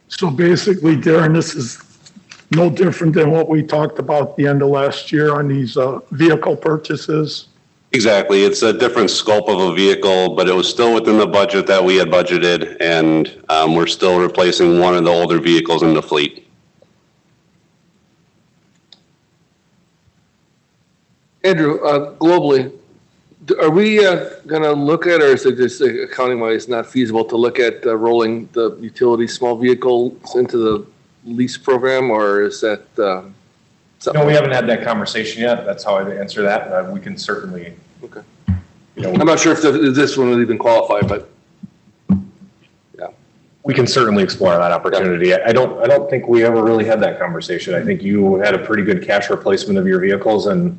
Speaker 10: So basically, Darren, this is no different than what we talked about at the end of last year on these vehicle purchases.
Speaker 8: Exactly. It's a different scope of a vehicle, but it was still within the budget that we had budgeted, and we're still replacing one of the older vehicles in the fleet.
Speaker 4: Andrew, globally, are we going to look at, or is it just accounting-wise not feasible to look at rolling the utility small vehicles into the lease program, or is that something?
Speaker 6: No, we haven't had that conversation yet. That's how I'd answer that. We can certainly.
Speaker 4: Okay. I'm not sure if this one would even qualify, but yeah.
Speaker 6: We can certainly explore that opportunity. I don't think we ever really had that conversation. I think you had a pretty good cash replacement of your vehicles, and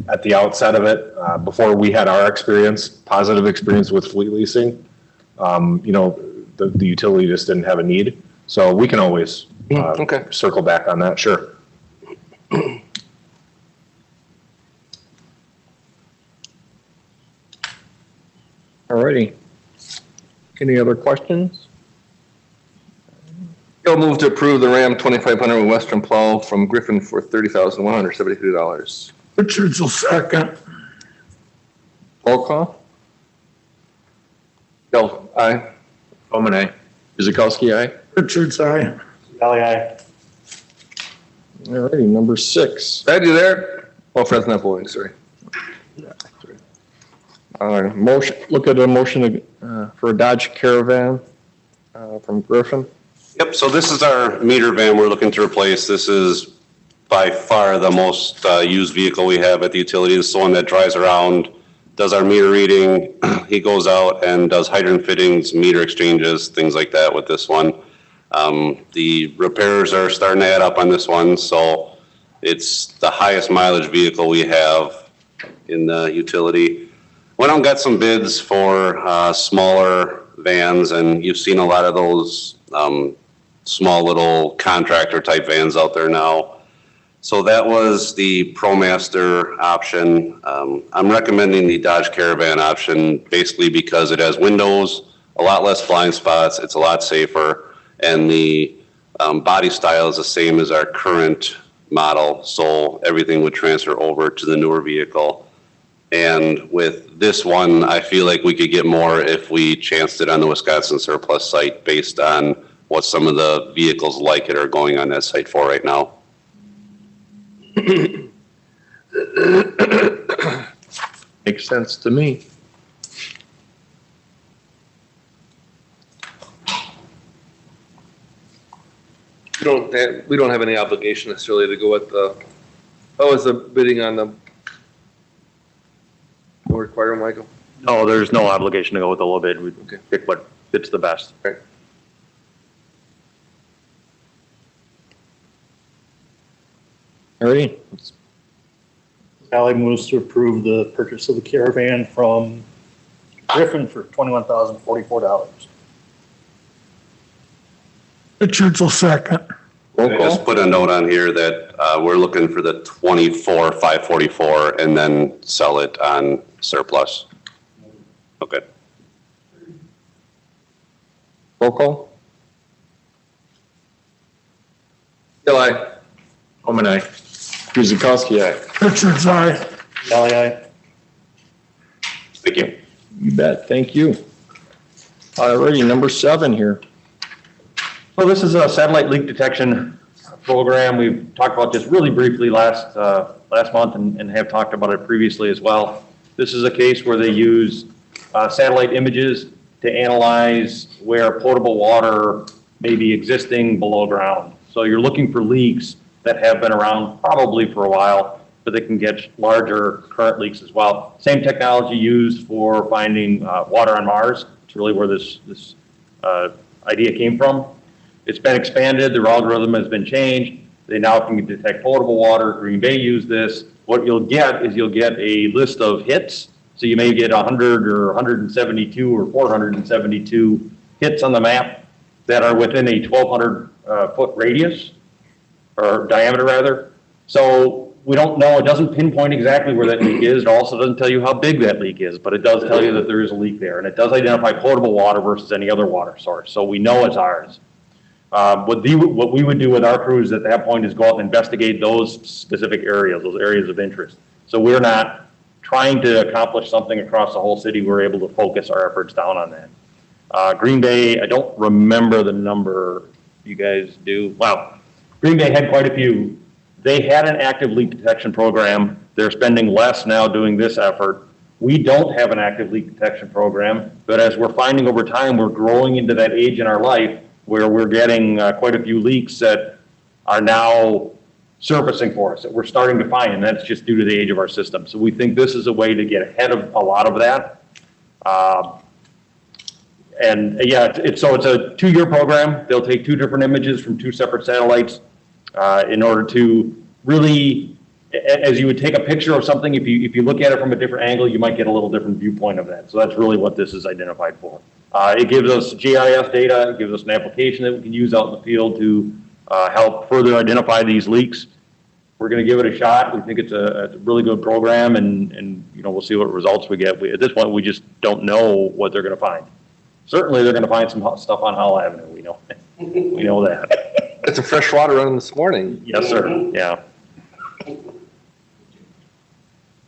Speaker 6: at the outset of it, before we had our positive experience with fleet leasing, the utility just didn't have a need. So we can always circle back on that. Sure.
Speaker 1: Alrighty. Any other questions?
Speaker 4: I'll move to approve the Ram 2500 Western plow from Griffin for $30,173.
Speaker 10: Richards will second.
Speaker 1: Roll call?
Speaker 4: Bill, aye.
Speaker 1: Bowman, aye. Guzekowski, aye.
Speaker 10: Richards, aye.
Speaker 1: Valley, aye. All righty, number 6.
Speaker 4: Brad, you there? Oh, Fred's not voting, sorry.
Speaker 1: Motion, look at a motion for a Dodge Caravan from Griffin.
Speaker 11: Yep, so this is our meter van we're looking to replace. This is by far the most used vehicle we have at the utility. This is the one that drives around, does our meter reading. He goes out and does hydrant fittings, meter exchanges, things like that with this one. The repairs are starting to add up on this one, so it's the highest mileage vehicle we have in the utility. Went out and got some bids for smaller vans, and you've seen a lot of those small little contractor type vans out there now. So that was the ProMaster option. I'm recommending the Dodge Caravan option basically because it has windows, a lot less blind spots, it's a lot safer, and the body style is the same as our current model, so everything would transfer over to the newer vehicle. And with this one, I feel like we could get more if we chanced it on the Wisconsin surplus site based on what some of the vehicles like it are going on that site for right now.
Speaker 1: Makes sense to me.
Speaker 4: We don't have any obligation necessarily to go with the, how is the bidding on the require, Michael?
Speaker 8: No, there's no obligation to go with the low bid. We
Speaker 4: Okay.
Speaker 8: pick what fits the best.
Speaker 4: Okay.
Speaker 1: All righty.
Speaker 12: Sally moves to approve the purchase of the Caravan from Griffin for $21,044.
Speaker 10: Richards will second.
Speaker 1: Roll
Speaker 11: I
Speaker 1: call.
Speaker 11: just put a note on here that we're looking for the 24,544 and then sell it on surplus. Okay.
Speaker 1: Roll call.
Speaker 4: Still aye.
Speaker 1: Holman, aye. Guzekowski, aye.
Speaker 10: Richards, aye.
Speaker 12: Sally, aye.
Speaker 11: Thank you.
Speaker 1: You bet, thank you. All righty, number 7 here.
Speaker 8: So this is a satellite leak detection program. We've talked about this really briefly last month and have talked about it previously as well. This is a case where they use satellite images to analyze where potable water may be existing below ground. So you're looking for leaks that have been around probably for a while, but they can get larger current leaks as well. Same technology used for finding water on Mars. It's really where this idea came from. It's been expanded, their algorithm has been changed. They now can detect potable water. Green Bay used this. What you'll get is you'll get a list of hits. So you may get 100 or 172 or 472 hits on the map that are within a 1,200 foot radius, or diameter rather. So we don't know, it doesn't pinpoint exactly where that leak is. It also doesn't tell you how big that leak is, but it does tell you that there is a leak there. And it does identify potable water versus any other water source. So we know it's ours. What we would do with our crews at that point is go out and investigate those specific areas, those areas of interest. So we're not trying to accomplish something across the whole city. We're able to focus our efforts down on that. Green Bay, I don't remember the number you guys do. Wow. Green Bay had quite a few. They had an active leak detection program. They're spending less now doing this effort. We don't have an active leak detection program, but as we're finding over time, we're growing into that age in our life where we're getting quite a few leaks that are now surfacing for us that we're starting to find, and that's just due to the age of our system. So we think this is a way to get ahead of a lot of that. And yeah, it's a 2-year program. They'll take 2 different images from 2 separate satellites in order to really, as you would take a picture of something, if you look at it from a different angle, you might get a little different viewpoint of that. So that's really what this is identified for. It gives us GIS data, it gives us an application that we can use out in the field to help further identify these leaks. We're going to give it a shot. We think it's a really good program, and we'll see what results we get. At this point, we just don't know what they're going to find. Certainly, they're going to find some stuff on Howell Avenue. We know that.
Speaker 4: It's a fresh water run this morning.
Speaker 8: Yes, sir. Yeah.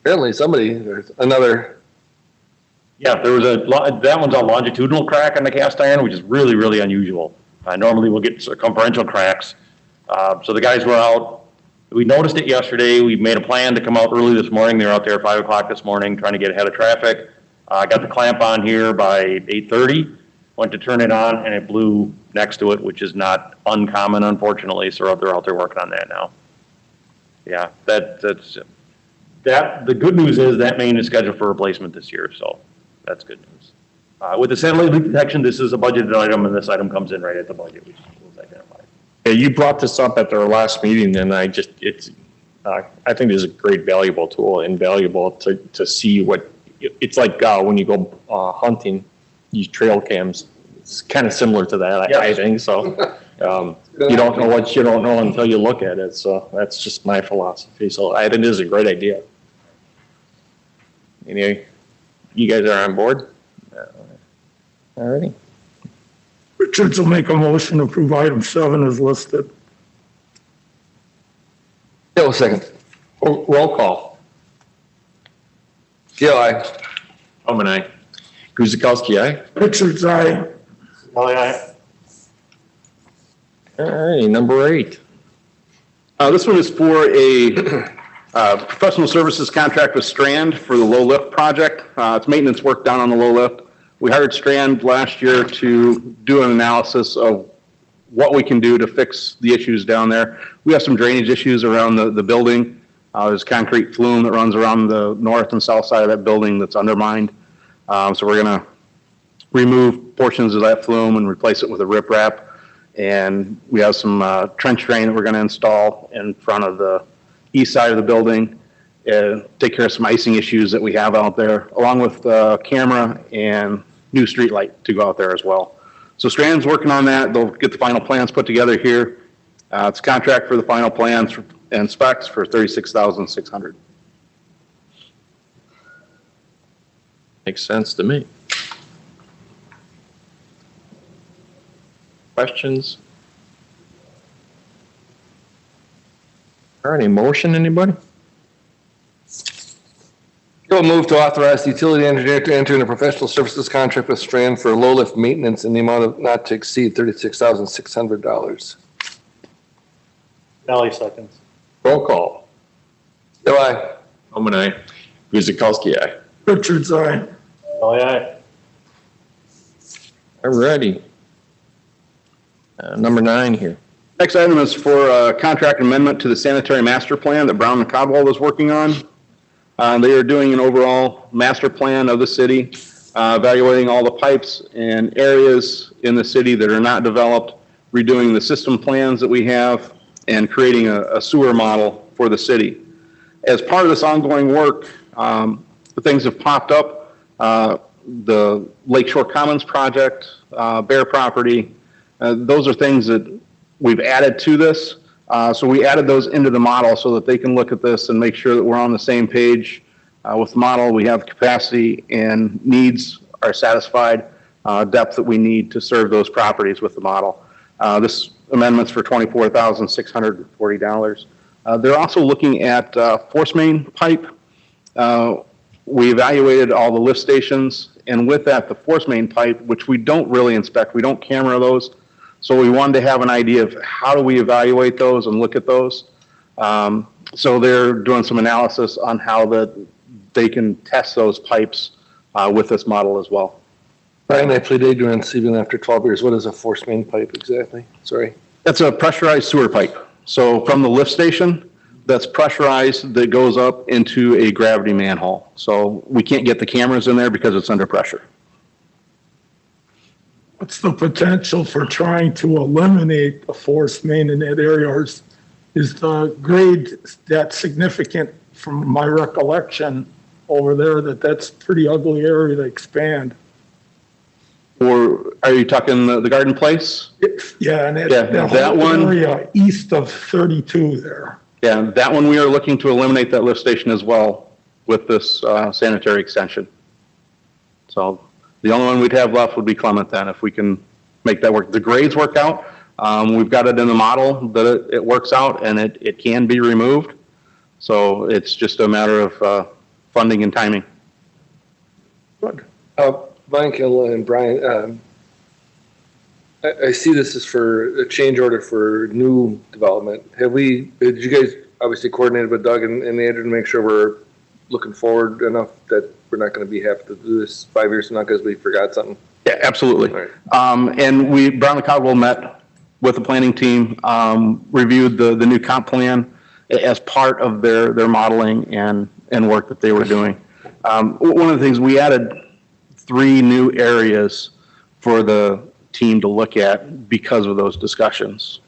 Speaker 4: Apparently there's another.
Speaker 8: Yeah, there was that one's a longitudinal crack on the cast iron, which is really, really unusual. Normally we'll get circumferential cracks. So the guys were out,
Speaker 13: We noticed it yesterday. We made a plan to come out early this morning. They were out there at 5 o'clock this morning trying to get ahead of traffic. Got the clamp on here by 8:30, went to turn it on and it blew next to it, which is not uncommon, unfortunately. So they're out there working on that now. Yeah, the good news is that main is scheduled for replacement this year, so that's good news. With the satellite leak detection, this is a budgeted item, and this item comes in right at the budget, which was identified.
Speaker 1: Yeah, you brought this up at our last meeting, and I think it is a great valuable tool and valuable to see what, it's like when you go hunting, use trail cams. It's kind of similar to that, I think, so. You don't know what you don't know until you look at it, so that's just my philosophy. So I think it is a great idea. Anyway, you guys are on board? All righty.
Speaker 10: Richards will make a motion to approve item 7 as listed.
Speaker 4: Gill, second.
Speaker 1: Roll call.
Speaker 4: Gill, aye.
Speaker 1: Omen, aye. Guzekowski, aye.
Speaker 10: Richards, aye.
Speaker 12: Aye.
Speaker 1: All righty, number 8.
Speaker 8: This one is for a professional services contract with Strand for the low lift project. It's maintenance work down on the low lift. We hired Strand last year to do an analysis of what we can do to fix the issues down there. We have some drainage issues around the building. There's concrete flume that runs around the north and south side of that building that's undermined. So we're going to remove portions of that flume and replace it with a riprap. And we have some trench drain that we're going to install in front of the east side of the building and take care of some icing issues that we have out there, along with camera and new street light to go out there as well. So Strand's working on that. They'll get the final plans put together here. It's a contract for the final plans and specs for $36,600.
Speaker 1: Makes sense to me. Questions? All right, any motion, anybody?
Speaker 4: Gill move to authorize the utility engineer to enter into a professional services contract with Strand for low lift maintenance in the amount of not to exceed $36,600.
Speaker 12: Valley seconds.
Speaker 1: Roll call.
Speaker 4: Gill, aye.
Speaker 1: Omen, aye. Guzekowski, aye.
Speaker 10: Richards, aye.
Speaker 12: Aye.
Speaker 1: All righty. Number 9 here.
Speaker 8: Next item is for a contract amendment to the sanitary master plan that Brown and Caldwell was working on. They are doing an overall master plan of the city, evaluating all the pipes and areas in the city that are not developed, redoing the system plans that we have, and creating a sewer model for the city. As part of this ongoing work, the things have popped up. The Lakeshore Commons project, Bear property, those are things that we've added to this. So we added those into the model so that they can look at this and make sure that we're on the same page with the model. We have capacity and needs are satisfied, depth that we need to serve those properties with the model. This amendment's for $24,640. They're also looking at force main pipe. We evaluated all the lift stations, and with that, the force main pipe, which we don't really inspect, we don't camera those. So we wanted to have an idea of how do we evaluate those and look at those. So they're doing some analysis on how they can test those pipes with this model as well.
Speaker 4: Brian, I played ignorance even after 12 years. What is a force main pipe exactly? Sorry.
Speaker 8: That's a pressurized sewer pipe. So from the lift station, that's pressurized, that goes up into a gravity manhole. So we can't get the cameras in there because it's under pressure.
Speaker 10: What's the potential for trying to eliminate a force main in that area? Or is the grade that significant from my recollection over there that's pretty ugly area to expand?
Speaker 8: Or are you talking the garden place?
Speaker 10: Yeah, and
Speaker 8: that
Speaker 10: whole
Speaker 8: one
Speaker 10: area east of 32 there.
Speaker 8: Yeah, that one we are looking to eliminate that lift station as well with this sanitary extension. So the only one we'd have left would be Clement then, if we can make that work. The grades work out. We've got it in the model that it works out and it can be removed. So it's just a matter of funding and timing.
Speaker 4: Good. Michael and Brian, I see this is for a change order for new development. Did you guys obviously coordinated with Doug and Andrew to make sure we're looking forward enough that we're not going to have to do this 5 years from now because we forgot something.
Speaker 8: Yeah, absolutely.
Speaker 4: Right.
Speaker 8: And Brown and Caldwell met with the planning team, reviewed the new comp plan as part of their modeling and work that they were doing. One of the things, we added 3 new areas for the team to look at because of those discussions.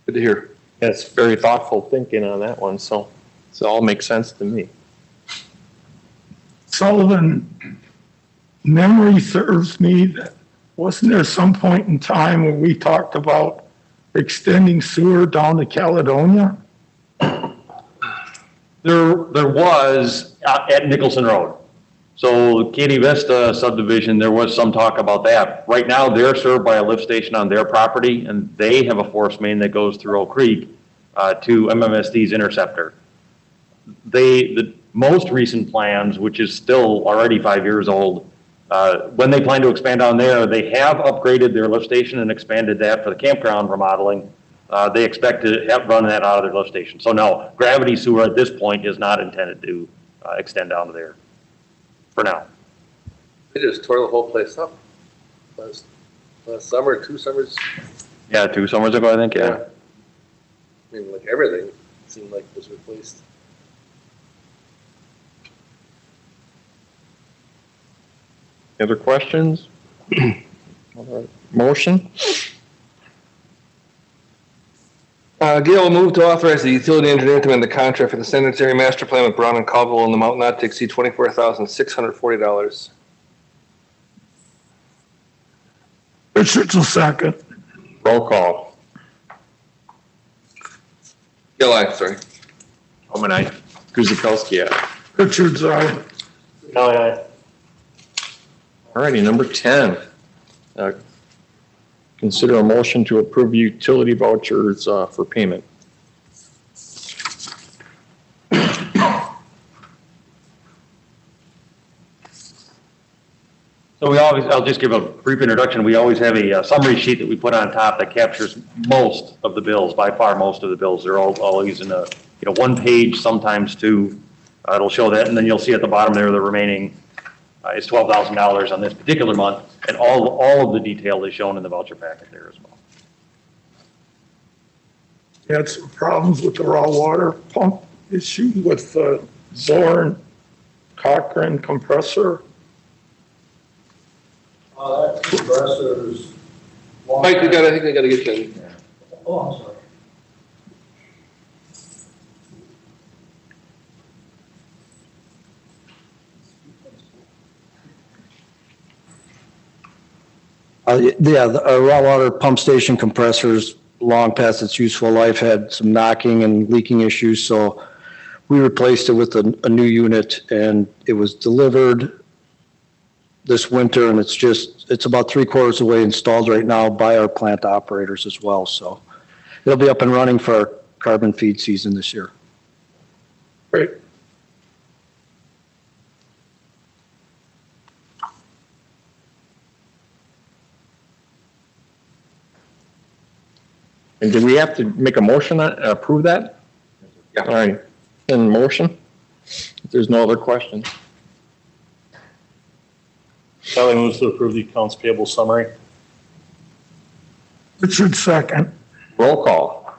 Speaker 4: Good to hear.
Speaker 1: That's very thoughtful thinking on that one, so it all makes sense to me.
Speaker 10: Sullivan, memory serves me that wasn't there some point in time where we talked about extending sewer down to Caledonia?
Speaker 13: There was at Nicholson Road. So Katy Vista subdivision, there was some talk about that. Right now, they're served by a lift station on their property, and they have a force main that goes through Oak Creek to MMSD's interceptor. The most recent plans, which is still already 5 years old, when they plan to expand down there, they have upgraded their lift station and expanded that for the campground remodeling. They expect to run that out of their lift station. So no, gravity sewer at this point is not intended to extend down to there for now.
Speaker 4: They just tore the whole place up last summer, 2 summers.
Speaker 13: Yeah, 2 summers ago, I think, yeah.
Speaker 4: I mean, like everything seemed like was replaced.
Speaker 1: Other questions? Motion?
Speaker 4: Gail will move to authorize the utility engineer to amend the contract for the sanitary master plan with Brown and Caldwell in the amount not to exceed $24,640.
Speaker 10: Richards will second.
Speaker 1: Roll call.
Speaker 4: Gail, aye, sorry.
Speaker 1: Holman, aye. Guzekowski, aye.
Speaker 10: Richards, aye.
Speaker 12: Aye.
Speaker 1: Alrighty, number 10. Consider a motion to approve utility vouchers for payment.
Speaker 13: So I'll just give a brief introduction. We always have a summary sheet that we put on top that captures most of the bills, by far most of the bills. They're all using a, 1 page, sometimes 2. It'll show that, and then you'll see at the bottom there the remaining is $12,000 on this particular month, and all of the detail is shown in the voucher packet there as well.
Speaker 10: Had some problems with the raw water pump issue with the Zorn Cochran compressor.
Speaker 9: That compressor's.
Speaker 4: Mike, I think we gotta get you in.
Speaker 9: Oh, I'm sorry.
Speaker 14: The raw water pump station compressors, long past its useful life, had some knocking and leaking issues, so we replaced it with a new unit, and it was delivered this winter, and it's about 3/4 of the way installed right now by our plant operators as well, so it'll be up and running for our carbon feed season this year.
Speaker 10: Great.
Speaker 1: And do we have to make a motion on approve that?
Speaker 4: Yeah.
Speaker 1: All right. In motion? If there's no other questions.
Speaker 12: Sally moves to approve the accounts payable summary.
Speaker 10: Richards second.
Speaker 1: Roll call.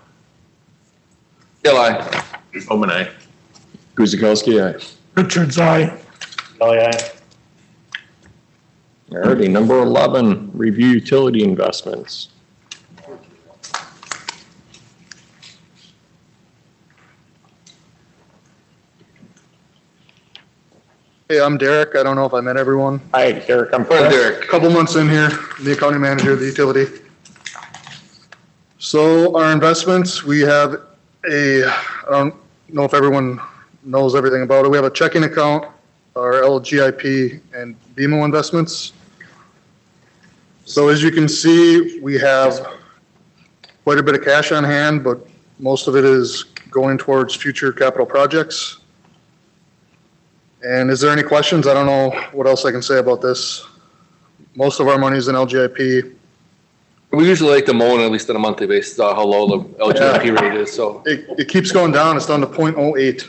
Speaker 4: Gail, aye.
Speaker 1: Holman, aye. Guzekowski, aye.
Speaker 10: Richards, aye.
Speaker 12: Aye.
Speaker 1: Alrighty, number 11, review utility investments.
Speaker 15: Hey, I'm Derek. I don't know if I met everyone.
Speaker 1: Hi, Derek. I'm
Speaker 4: Derek.
Speaker 15: Couple months in here, the accounting manager of the utility. So our investments, we have I don't know if everyone knows everything about it. We have a checking account, our LGIP and BMO investments. So as you can see, we have quite a bit of cash on hand, but most of it is going towards future capital projects. And is there any questions? I don't know what else I can say about this. Most of our money is in LGIP.
Speaker 4: We usually like to moan at least on a monthly basis, how low the LGIP rate is, so.
Speaker 15: It keeps going down. It's down to 0.08.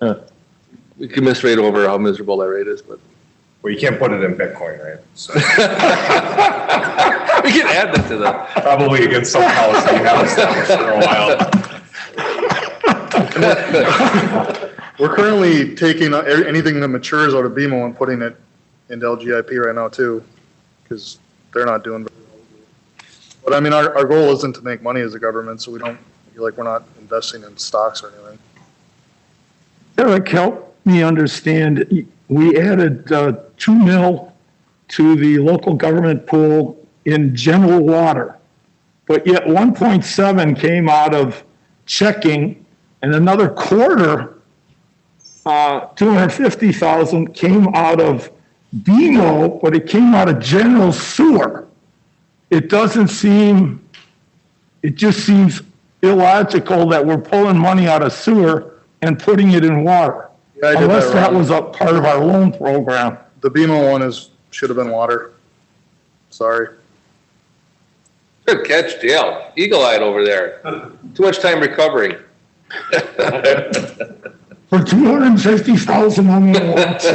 Speaker 4: Yeah. We can misrate over how miserable that rate is, but.
Speaker 6: Well, you can't put it in Bitcoin, right? So.
Speaker 4: We can add that to that.
Speaker 6: Probably against some policy you have established for a while.
Speaker 15: We're currently taking anything that matures out of BMO and putting it into LGIP right now too, because they're not doing very well. But I mean, our goal isn't to make money as a government, so we don't feel like we're not investing in stocks or anything.
Speaker 10: Eric, help me understand. We added 2 mil to the local government pool in general water, but yet 1.7 came out of checking, and another quarter, 250,000 came out of BMO, but it came out of general sewer. It doesn't seem, it just seems illogical that we're pulling money out of sewer and putting it in water.
Speaker 15: Yeah,
Speaker 10: unless that was a part of our loan program.
Speaker 15: The BMO one should have been water. Sorry.
Speaker 4: Good catch, Dale. Eagle-eyed over there. Too much time recovering.
Speaker 10: For 250,000 on the watch.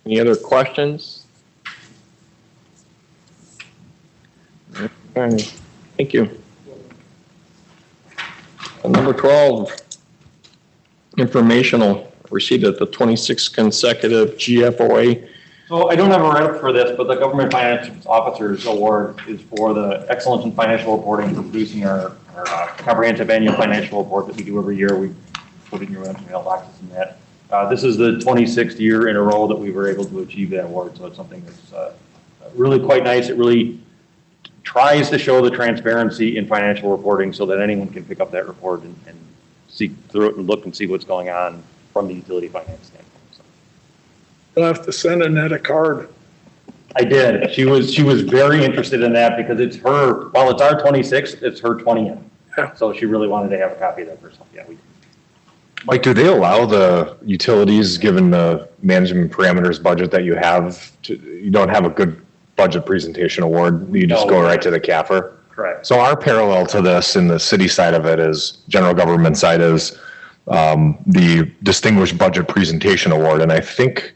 Speaker 1: Any other questions? Okay, thank you. Number 12, informational, receipt of the 26th consecutive GFOA.
Speaker 13: So I don't have a write-up for this, but the Government Finance Officers Award is for the excellence in financial reporting for producing our comprehensive annual financial report that we do every year. We put it in your mailboxes and that. This is the 26th year in a row that we were able to achieve that award, so it's something that's really quite nice. It really tries to show the transparency in financial reporting so that anyone can pick up that report and see through it and look and see what's going on from the utility finance standpoint. So.
Speaker 10: You'll have to send Annette a card.
Speaker 13: I did. She was very interested in that because it's her, while it's our 26th, it's her 20th. Yeah. So she really wanted to have a copy of that herself. Yeah, we.
Speaker 6: Mike, do they allow the utilities, given the management parameters budget that you have, you don't have a good budget presentation award, you just go right to the CAFR?
Speaker 13: Correct.
Speaker 6: So our parallel to this in the city side of it is, general government side is the Distinguished Budget Presentation Award, and I think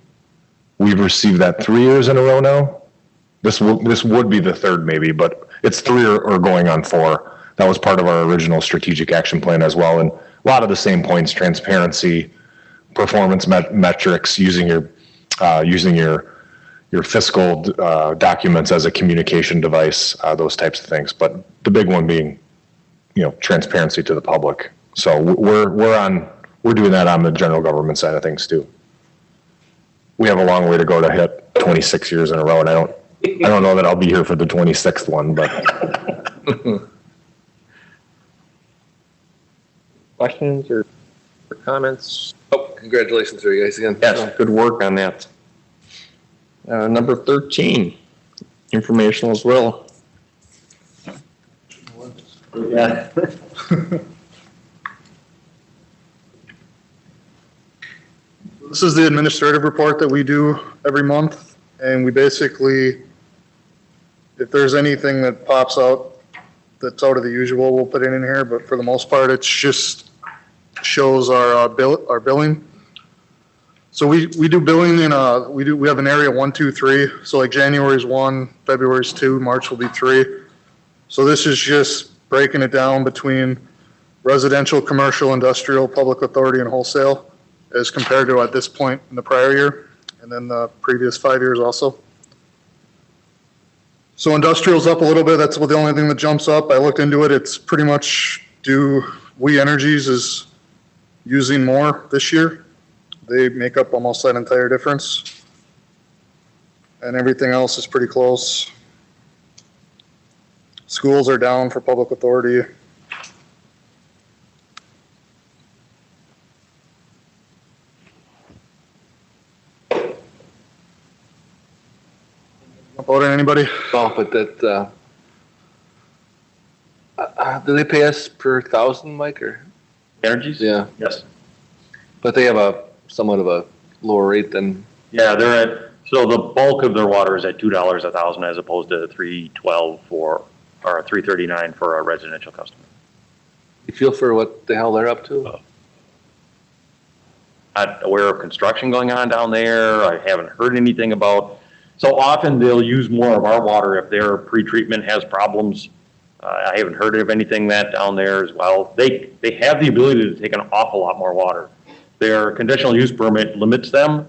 Speaker 6: we've received that 3 years in a row now. This would be the third maybe, but it's 3 or going on 4. That was part of our original strategic action plan as well, and a lot of the same points: transparency, performance metrics, using your fiscal documents as a communication device, those types of things. But the big one being, transparency to the public. So we're doing that on the general government side of things too. We have a long way to go to hit 26 years in a row, and I don't know that I'll be here for the 26th one, but.
Speaker 1: Questions or comments?
Speaker 4: Oh, congratulations to you guys again.
Speaker 1: Yes, good work on that. Number 13, informational as well.
Speaker 13: Yeah.
Speaker 15: This is the administrative report that we do every month, and we basically, if there's anything that pops out that's out of the usual, we'll put it in here, but for the most part, it's just shows our billing. So we do billing in we have an area 1, 2, 3. So like January's 1, February's 2, March will be 3. So this is just breaking it down between residential, commercial, industrial, public authority, and wholesale, as compared to at this point in the prior year, and then the previous 5 years also. So industrial's up a little bit. That's the only thing that jumps up. I looked into it. It's pretty much We Energies is using more this year. They make up almost that entire difference. And everything else is pretty close. Schools are down for public authority. Vote on anybody?
Speaker 4: No, but that Do they pay us per thousand, Mike, or?
Speaker 13: Energies?
Speaker 4: Yeah,
Speaker 13: Yes.
Speaker 4: but they have a somewhat of a lower rate than,
Speaker 13: Yeah, they're at, so the bulk of their water is at $2 a thousand as opposed to $3.12 or $3.39 for a residential customer.
Speaker 4: you feel for what the hell they're up to?
Speaker 13: Not aware of construction going on down there. I haven't heard anything about, so often they'll use more of our water if their pretreatment has problems. I haven't heard of anything that down there as well. They have the ability to take an awful lot more water. Their conditional use permit limits them.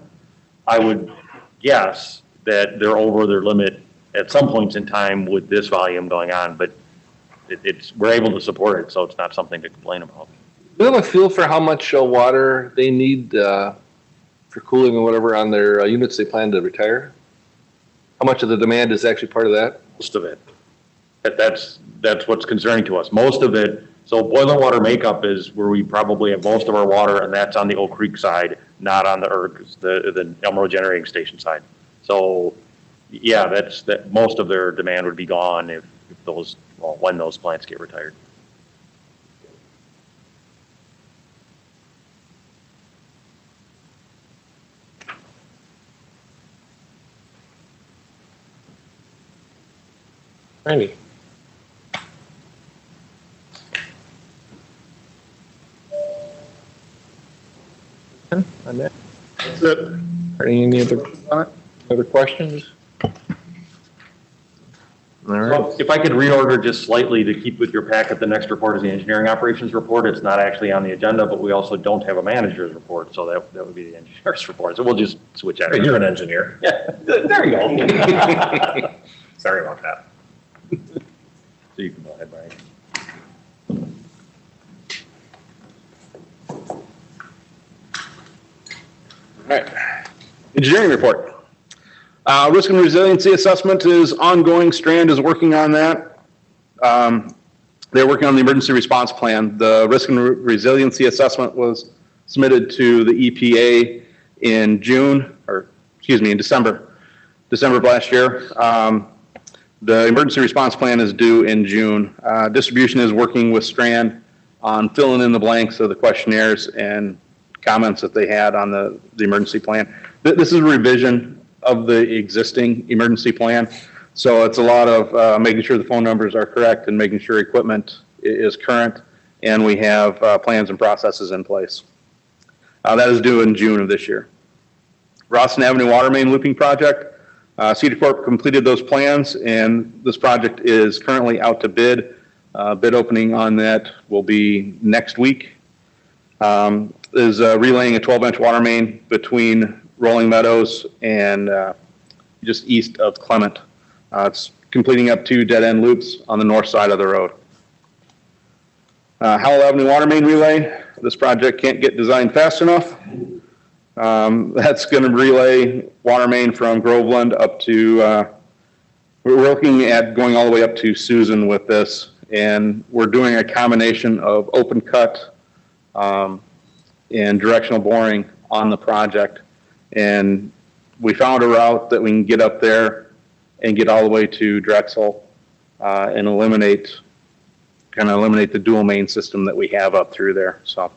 Speaker 13: I would guess that they're over their limit at some points in time with this volume going on, but we're able to support it, so it's not something to complain about.
Speaker 4: Do you have a feel for how much water they need for cooling or whatever on their units they plan to retire? How much of the demand is actually part of that?
Speaker 13: Most of it. That's what's concerning to us. Most of it, so boiler water makeup is where we probably have most of our water, and that's on the Oak Creek side, not on the Elmore Generating Station side. So, yeah, that most of their demand would be gone if those, well, when those plants get retired.
Speaker 1: Randy? On that?
Speaker 15: That's it.
Speaker 1: Are any other questions? All right.
Speaker 13: So if I could reorder just slightly to keep with your packet, the next report is the engineering operations report. It's not actually on the agenda, but we also don't have a manager's report, so that would be the engineer's report. So we'll just switch out.
Speaker 1: Hey, you're an engineer.
Speaker 13: Yeah, there you go.
Speaker 1: Sorry about that.
Speaker 13: So you can go ahead, Brian.
Speaker 8: All right. Engineering report. Risk and resiliency assessment is ongoing. Strand is working on that. They're working on the emergency response plan. The risk and resiliency assessment was submitted to the EPA in December of last year. The emergency response plan is due in June. Distribution is working with Strand on filling in the blanks of the questionnaires and comments that they had on the emergency plan. This is a revision of the existing emergency plan. So it's a lot of making sure the phone numbers are correct and making sure equipment is current, and we have plans and processes in place. That is due in June of this year. Rawson Avenue Water Main Looping Project. Cedar Corp completed those plans, and this project is currently out to bid. Bid opening on that will be next week. Is relaying a 12-inch water main between Rolling Meadows and just east of Clement. It's completing up 2 dead-end loops on the north side of the road. Howell Avenue Water Main Relay. This project can't get designed fast enough. That's going to relay water main from Groveland up to, we're looking at going all the way up to Susan with this, and we're doing a combination of open cut and directional boring on the project. And we found a route that we can get up there and get all the way to Drexel and eliminate the dual main system that we have up through there. So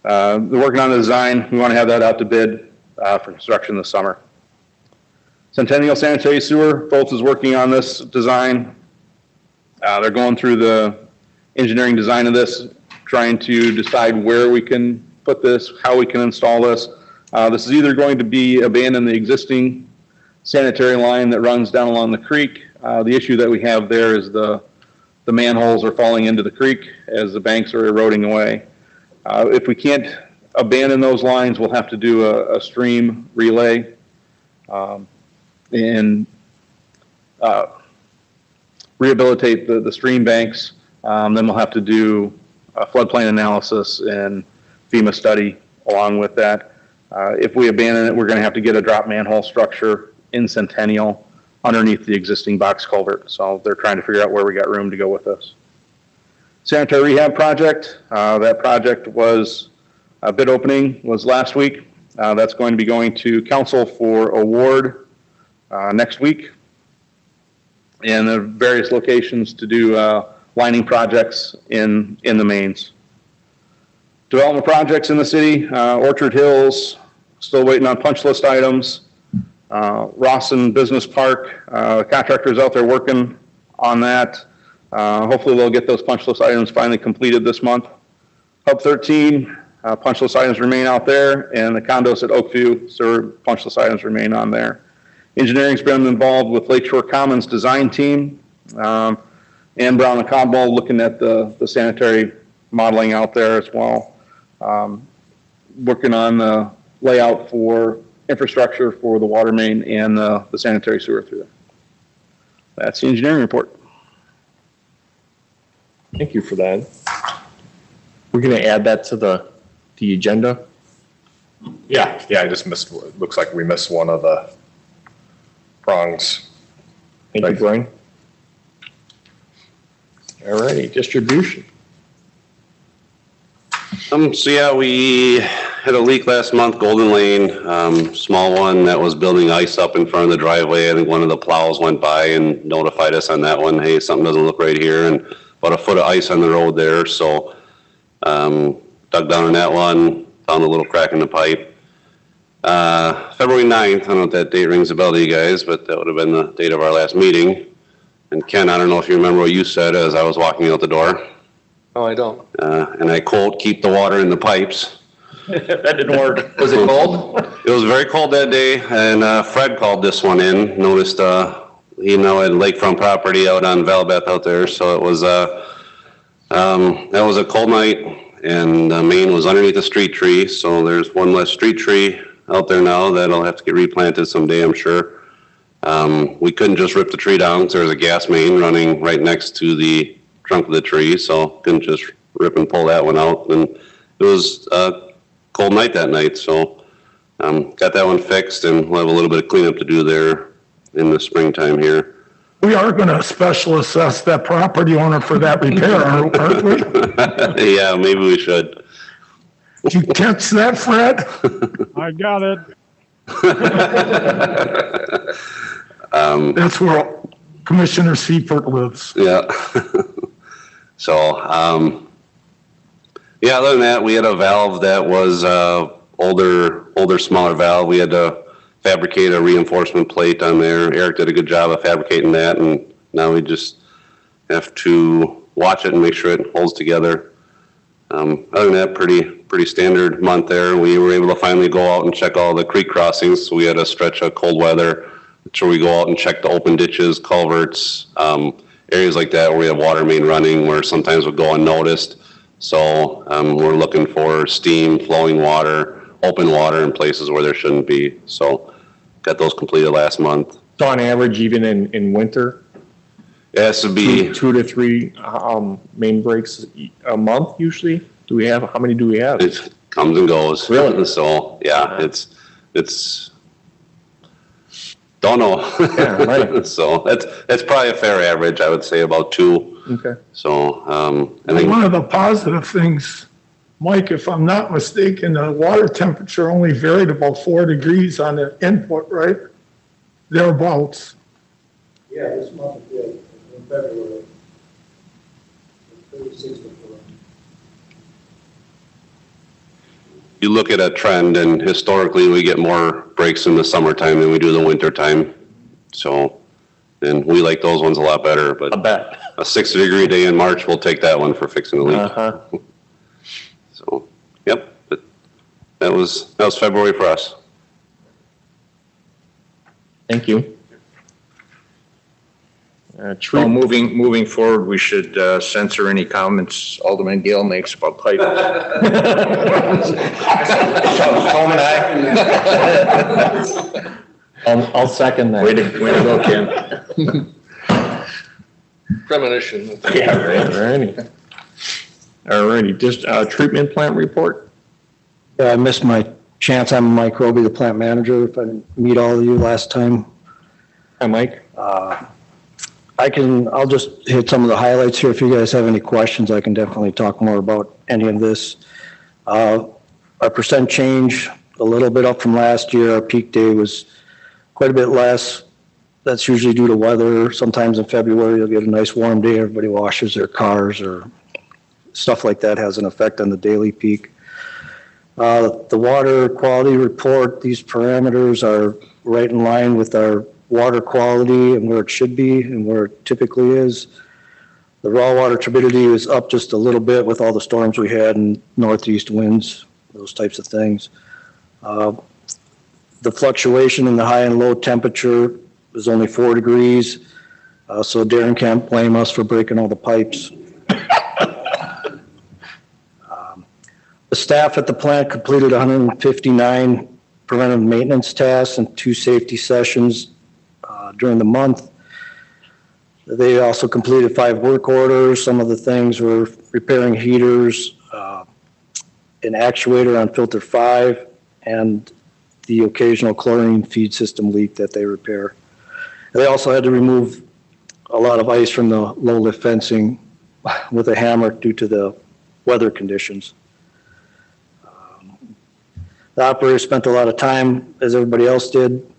Speaker 8: they're working on the design. We want to have that out to bid for construction this summer. Centennial Sanitary Sewer, Foltz is working on this design. They're going through the engineering design of this, trying to decide where we can put this, how we can install this. This is either going to be abandon the existing sanitary line that runs down along the creek. The issue that we have there is the manholes are falling into the creek as the banks are eroding away. If we can't abandon those lines, we'll have to do a stream relay and rehabilitate the stream banks. Then we'll have to do a floodplain analysis and FEMA study along with that. If we abandon it, we're going to have to get a drop manhole structure in Centennial underneath the existing box culvert. So they're trying to figure out where we got room to go with this. Sanitary rehab project. That project was, bid opening was last week. That's going to be going to council for award next week. and the various locations to do lining projects in the mains. Development projects in the city, Orchard Hills, still waiting on punch list items. Rawson Business Park, contractors out there working on that. Hopefully they'll get those punch list items finally completed this month. Hub 13, punch list items remain out there, and the condos at Oakview, so punch list items remain on there. Engineering's been involved with Lakeshore Commons design team, and Brown and Cobble looking at the sanitary modeling out there as well. Working on the layout for infrastructure for the water main and the sanitary sewer through there. That's the engineering report.
Speaker 1: Thank you for that. We're going to add that to the agenda.
Speaker 6: Yeah, I just missed, looks like we missed one of the prongs.
Speaker 1: Thank you, Brian. All righty, distribution.
Speaker 11: So yeah, we had a leak last month, Golden Lane, small one that was building ice up in front of the driveway. I think one of the plows went by and notified us on that one, hey, something doesn't look right here, and about a foot of ice on the road there. So dug down on that one, found a little crack in the pipe. February 9th, I don't know if that date rings a bell to you guys, but that would have been the date of our last meeting. And Ken, I don't know if you remember what you said as I was walking out the door.
Speaker 4: No, I don't.
Speaker 11: And I quote, keep the water in the pipes.
Speaker 13: That didn't work.
Speaker 4: Was it cold?
Speaker 11: It was very cold that day, and Fred called this one in, noticed, he now had lakefront property out on Valbeth out there, so it was, that was a cold night, and the main was underneath a street tree, so there's one less street tree out there now that'll have to get replanted someday, I'm sure. We couldn't just rip the tree down, because there was a gas main running right next to the trunk of the tree, so couldn't just rip and pull that one out, and it was a cold night that night, so got that one fixed, and we'll have a little bit of cleanup to do there in the springtime here.
Speaker 10: We are going to special assess that property owner for that repair, aren't we?
Speaker 11: Yeah, maybe we should.
Speaker 10: Did you catch that, Fred?
Speaker 2: I got it.
Speaker 10: That's where Commissioner Seifert lives.
Speaker 11: Yeah. So, yeah, other than that, we had a valve that was older, smaller valve. We had to fabricate a reinforcement plate on there. Eric did a good job of fabricating that, and now we just have to watch it and make sure it holds together. Other than that, pretty standard month there. We were able to finally go out and check all the creek crossings. So we had a stretch of cold weather. So we go out and check the open ditches, culverts, areas like that where we have water main running where sometimes we'll go unnoticed. So we're looking for steam, flowing water, open water in places where there shouldn't be. So got those completed last month.
Speaker 1: So on average, even in winter,
Speaker 11: it has to be
Speaker 1: 2 to 3 main breaks a month usually. How many do we have?
Speaker 11: It comes and goes.
Speaker 1: Really?
Speaker 11: So yeah, it's don't know.
Speaker 1: Yeah, right.
Speaker 11: So that's probably a fair average. I would say about 2.
Speaker 1: Okay.
Speaker 11: So I think
Speaker 10: One of the positive things, Mike, if I'm not mistaken, the water temperature only varied about 4 degrees on the input, right? Thereabouts.
Speaker 9: Yeah, this month, yeah, in February. 36 before.
Speaker 11: you look at a trend, and historically we get more breaks in the summertime than we do the winter time. So, and we like those ones a lot better, but
Speaker 1: I bet.
Speaker 11: a 60-degree day in March, we'll take that one for fixing the leak.
Speaker 1: Uh-huh.
Speaker 11: So, yep, but that was February for us.
Speaker 1: Thank you.
Speaker 7: So moving forward, we should censor any comments Alderman Gale makes about pipe.
Speaker 13: Tom and I.
Speaker 1: I'll second that.
Speaker 7: Way to go, Ken.
Speaker 4: Premonition.
Speaker 1: Yeah, right. Alrighty, just treatment plant report.
Speaker 14: Yeah, I missed my chance. I'm Mike Roby, the plant manager. If I didn't meet all of you last time.
Speaker 1: Hi, Mike.
Speaker 14: I'll just hit some of the highlights here. If you guys have any questions, I can definitely talk more about any of this. Our percent change, a little bit up from last year. Our peak day was quite a bit less. That's usually due to weather. Sometimes in February, you'll get a nice warm day, everybody washes their cars or stuff like that has an effect on the daily peak. The water quality report, these parameters are right in line with our water quality and where it should be and where it typically is. The raw water turbidity is up just a little bit with all the storms we had and northeast winds, those types of things. The fluctuation in the high and low temperature is only 4 degrees, so Darren can't blame us for breaking all the pipes. The staff at the plant completed 159 preventive maintenance tasks and 2 safety sessions during the month. They also completed 5 work orders. Some of the things were repairing heaters, an actuator on filter 5, and the occasional chlorine feed system leak that they repair. They also had to remove a lot of ice from the low lift fencing with a hammer due to the weather conditions. The operator spent a lot of time, as everybody else did,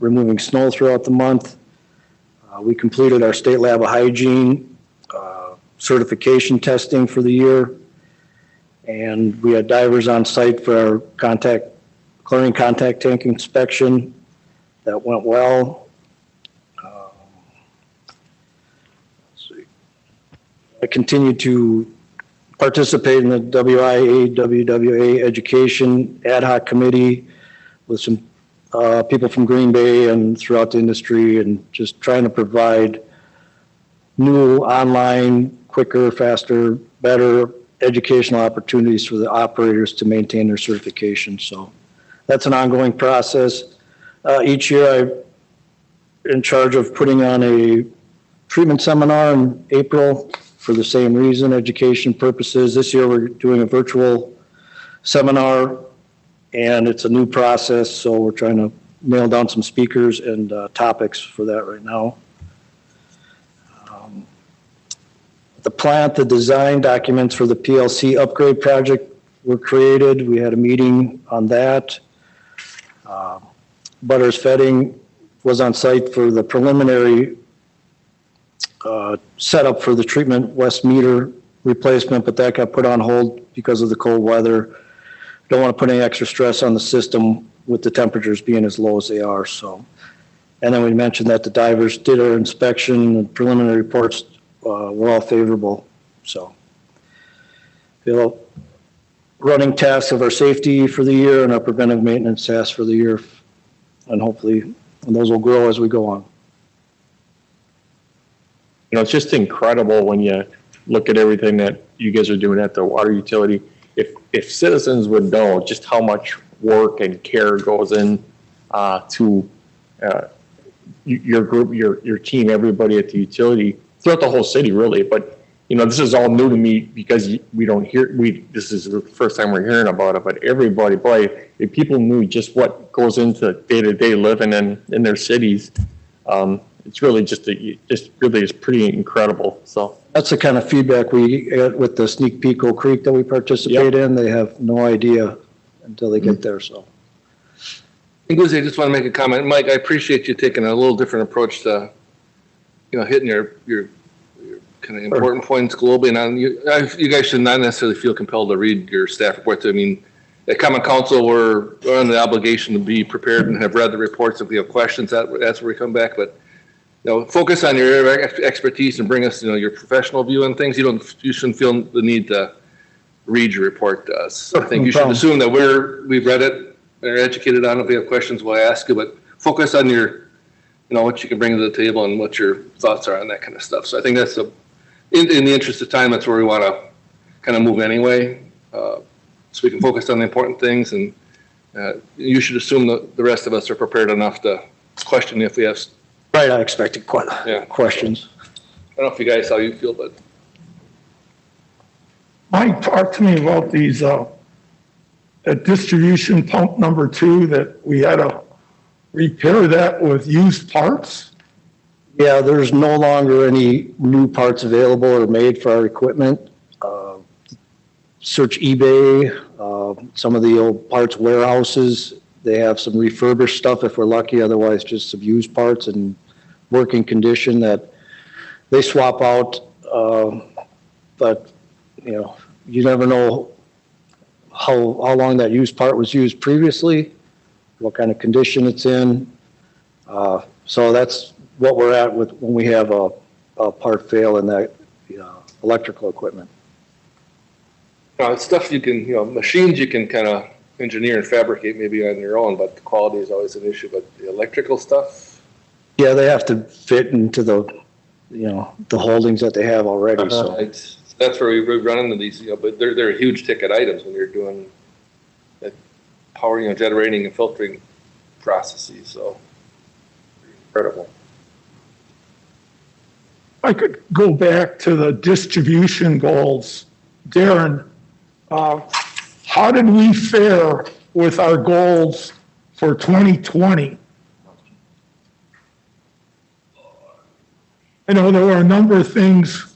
Speaker 14: removing snow throughout the month. We completed our state lab of hygiene certification testing for the year, and we had divers on site for our chlorine contact tank inspection. That went well. I continued to participate in the WIA education ad hoc committee with some people from Green Bay and throughout the industry, and just trying to provide new online, quicker, faster, better educational opportunities for the operators to maintain their certification. So that's an ongoing process. Each year I'm in charge of putting on a treatment seminar in April for the same reason, education purposes. This year we're doing a virtual seminar, and it's a new process, so we're trying to nail down some speakers and topics for that right now. The plant, the design documents for the PLC upgrade project were created. We had a meeting on that. Butters Fetting was on site for the preliminary setup for the treatment west meter replacement, but that got put on hold because of the cold weather. Don't want to put any extra stress on the system with the temperatures being as low as they are. So, and then we mentioned that the divers did our inspection and preliminary reports were all favorable. So, running tasks of our safety for the year and our preventive maintenance tasks for the year, and hopefully those will grow as we go on.
Speaker 1: You know, it's just incredible when you look at everything that you guys are doing at the water utility. If citizens would know just how much work and care goes in to your group, your team, everybody at the utility, throughout the whole city, really. But you know, this is all new to me because we don't hear. This is the first time we're hearing about it. But everybody, boy, if people knew just what goes into day-to-day living in their cities, it's really just really is pretty incredible. So
Speaker 14: that's the kind of feedback we get with the Sneak Peek Oak Creek that we participate in. They have no idea until they get there. So,
Speaker 4: I just want to make a comment, Mike. I appreciate you taking a little different approach to, hitting your kind of important points globally. And you guys should not necessarily feel compelled to read your staff reports. I mean, at Common Council, we're on the obligation to be prepared and have read the reports. If we have questions, that's where we come back. But focus on your expertise and bring us, your professional view on things. You shouldn't feel the need to read your report to us. I think you should assume that we've read it, are educated on it. If we have questions, we'll ask you. But focus on your, what you can bring to the table and what your thoughts are on that kind of stuff. So I think that's in the interest of time, that's where we want to kind of move anyway. So we can focus on the important things, and you should assume that the rest of us are prepared enough to question if we have.
Speaker 14: Right, I expected questions.
Speaker 4: I don't know if you guys, how you feel, but.
Speaker 10: Mike, talk to me about these, distribution pump number 2 that we had to repair that with used parts?
Speaker 14: Yeah, there's no longer any new parts available or made for our equipment. Search eBay, some of the old parts warehouses. They have some refurbished stuff if we're lucky, otherwise just some used parts, and working condition that they swap out. But, you know, you never know how long that used part was used previously, what kind of condition it's in. So that's what we're at with when we have a part fail in that electrical equipment.
Speaker 4: It's stuff you can, machines you can kind of engineer and fabricate maybe on your own, but the quality is always an issue. But the electrical stuff?
Speaker 14: Yeah, they have to fit into the holdings that they have already. So
Speaker 4: That's where we run into these, but they're huge ticket items when you're doing that power, generating and filtering processes. So incredible.
Speaker 10: I could go back to the distribution goals. Darren, how did we fare with our goals for 2020? I know there were a number of things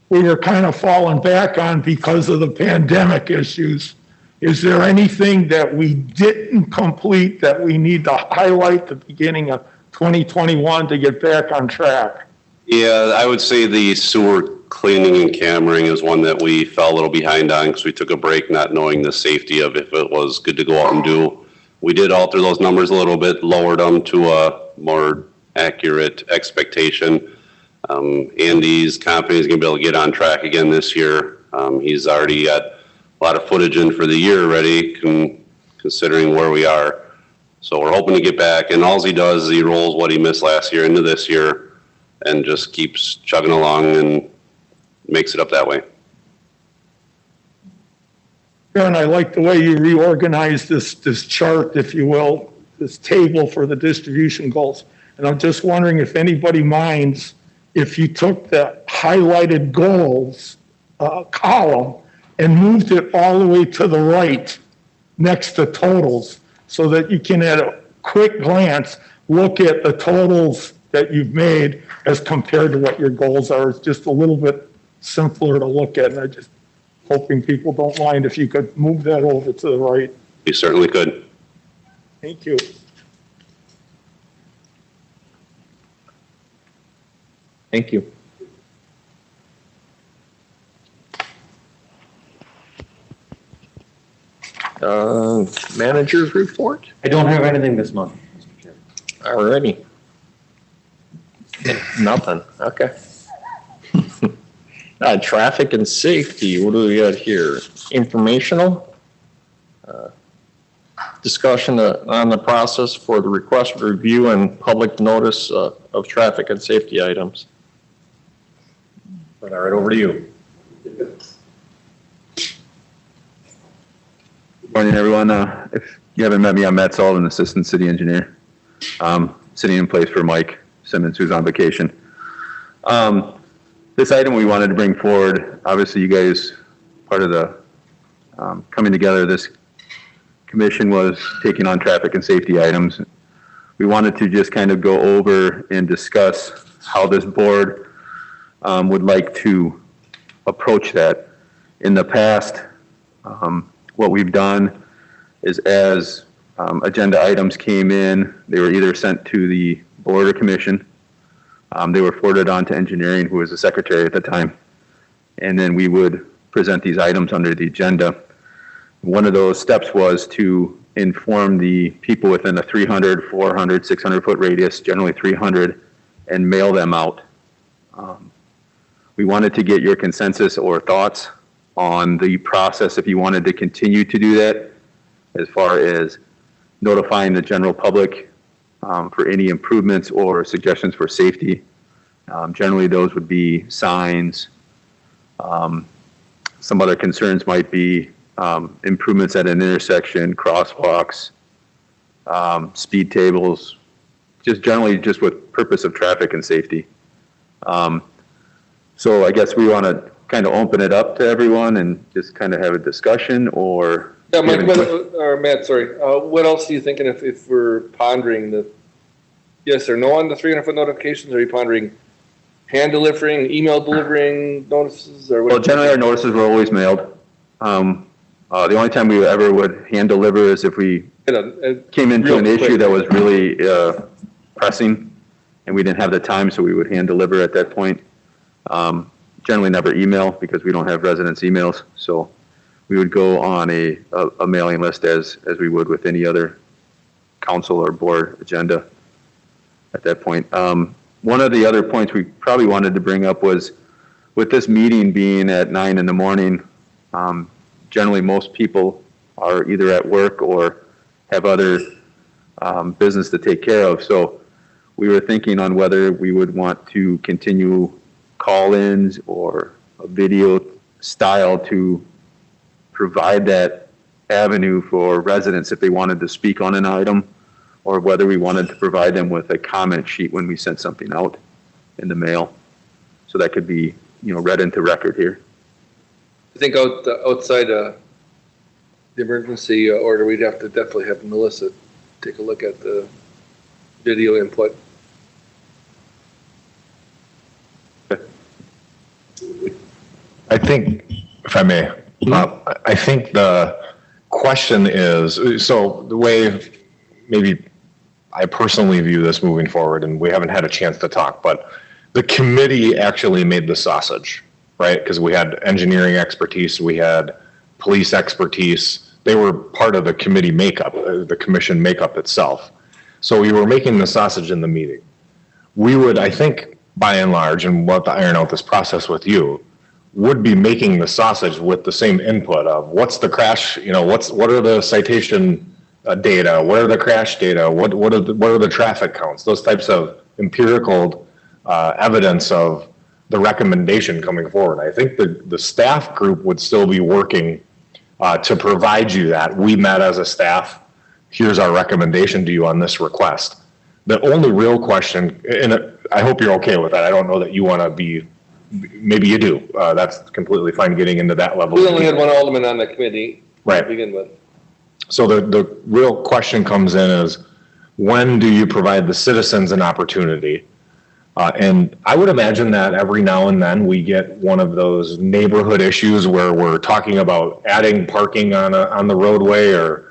Speaker 10: we were kind of falling back on because of the pandemic issues. Is there anything that we didn't complete that we need to highlight at the beginning of 2021 to get back on track?
Speaker 11: Yeah, I would say the sewer cleaning and cammering is one that we fell a little behind on because we took a break not knowing the safety of if it was good to go out and do. We did alter those numbers a little bit, lowered them to a more accurate expectation. Andy's confident he's going to be able to get on track again this year. He's already got a lot of footage in for the year already, considering where we are. So we're hoping to get back, and all he does is he rolls what he missed last year into this year and just keeps chugging along and makes it up that way.
Speaker 10: Aaron, I like the way you reorganized this chart, if you will, this table for the distribution goals. And I'm just wondering if anybody minds if you took the highlighted goals column and moved it all the way to the right next to totals so that you can at a quick glance look at the totals that you've made as compared to what your goals are. It's just a little bit simpler to look at, and I'm just hoping people don't mind if you could move that over to the right.
Speaker 11: You certainly could.
Speaker 10: Thank you.
Speaker 1: Thank you. Manager's report?
Speaker 13: I don't have anything this month, Mr. Chair.
Speaker 1: Alrighty. Nothing, okay. Traffic and safety, what do we got here? Informational? Discussion on the process for the request for review and public notice of traffic and safety items. All right, over to you.
Speaker 8: Good morning, everyone. If you haven't met me, I'm Matt Sullivan, Assistant City Engineer. Sitting in place for Mike Simmons, who's on vacation. This item we wanted to bring forward, obviously you guys, part of the coming together, this commission was taking on traffic and safety items. We wanted to just kind of go over and discuss how this board would like to approach that. In the past, what we've done is as agenda items came in, they were either sent to the board or commission. They were forwarded on to engineering, who was the secretary at the time. And then we would present these items under the agenda. One of those steps was to inform the people within a 300, 400, 600 foot radius, generally 300, and mail them out. We wanted to get your consensus or thoughts on the process if you wanted to continue to do that, as far as notifying the general public for any improvements or suggestions for safety. Generally, those would be signs. Some other concerns might be improvements at an intersection, crosswalks, speed tables, just generally just with purpose of traffic and safety. So I guess we want to kind of open it up to everyone and just kind of have a discussion, or?
Speaker 4: Yeah, Mike, or Matt, sorry. What else are you thinking if we're pondering the yes or no on the 300-foot notifications? Are you pondering hand delivering, email delivering notices? Or what?
Speaker 8: Well, generally our notices were always mailed. The only time we ever would hand deliver is if we came into an issue that was really pressing, and we didn't have the time, so we would hand deliver at that point. Generally never email because we don't have residents' emails, so we would go on a mailing list as we would with any other council or board agenda at that point. One of the other points we probably wanted to bring up was with this meeting being at 9 in the morning, generally most people are either at work or have other business to take care of. So we were thinking on whether we would want to continue call-ins or a video style to provide that avenue for residents if they wanted to speak on an item, or whether we wanted to provide them with a comment sheet when we sent something out in the mail. So that could be, read into record here.
Speaker 4: I think outside the emergency order, we'd have to definitely have Melissa take a look at the video input.
Speaker 6: I think, if I may, I think the question is, so the way maybe I personally view this moving forward, and we haven't had a chance to talk, but the committee actually made the sausage, right? Because we had engineering expertise, we had police expertise. They were part of the committee makeup, the commission makeup itself. So we were making the sausage in the meeting. We would, I think, by and large, and we'll have to iron out this process with you, would be making the sausage with the same input of what's the crash, what are the citation data, what are the crash data, what are the traffic counts, those types of empirical evidence of the recommendation coming forward. I think the staff group would still be working to provide you that. We met as a staff, here's our recommendation to you on this request. The only real question, and I hope you're okay with that, I don't know that you want to be, maybe you do, that's completely fine getting into that level.
Speaker 4: We only had one alderman on the committee to begin with.
Speaker 6: So the real question comes in is, when do you provide the citizens an opportunity? And I would imagine that every now and then we get one of those neighborhood issues where we're talking about adding parking on the roadway or